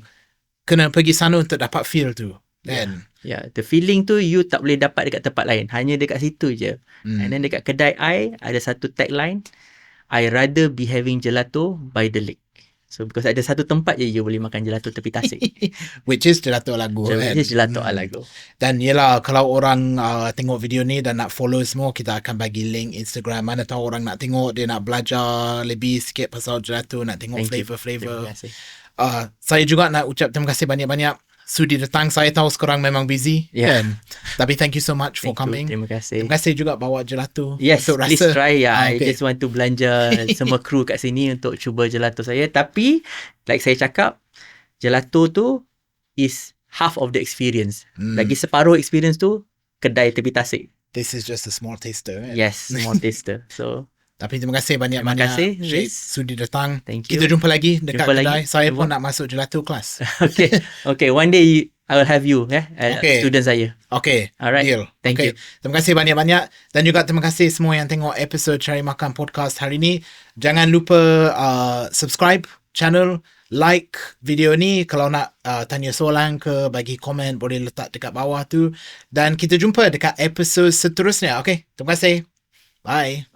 kena pergi sana untuk dapat feel tu kan. The feeling tu you tak boleh dapat dekat tempat lain, hanya dekat situ je. And then dekat kedai I ada satu tagline, I rather be having gelato by the lake. So because ada satu tempat je you boleh makan gelato tepi tasik. Which is gelato Alago. Which is gelato Alago. Dan yelah, kalau orang tengok video ni dan nak follow semua, kita akan bagi link Instagram. Mana tahu orang nak tengok, dia nak belajar lebih sikit pasal gelato, nak tengok flavor-flavor. Saya juga nak ucap terima kasih banyak-banyak sudi datang. Saya tahu sekarang memang busy kan? Tapi thank you so much for coming. Terima kasih. Terima kasih juga bawa gelato. Yes, please try. I just want to belanja semua kru kat sini untuk cuba gelato saya. Tapi like saya cakap, gelato tu is half of the experience. Lagi separuh experience tu kedai tepi tasik. This is just a small taster kan? Yes, small taster. So tapi terima kasih banyak-banyak Syed sudi datang. Thank you. Kita jumpa lagi dekat kedai. Saya pun nak masuk gelato kelas. Okay, one day I will have you student saya. Okay, alright. Deal. Thank you. Terima kasih banyak-banyak. Dan juga terima kasih semua yang tengok episod Cari Makan Podcast hari ni. Jangan lupa subscribe channel, like video ni. Kalau nak tanya soalan ke, bagi komen, boleh letak dekat bawah tu. Dan kita jumpa dekat episod seterusnya. Okay, terima kasih. Bye.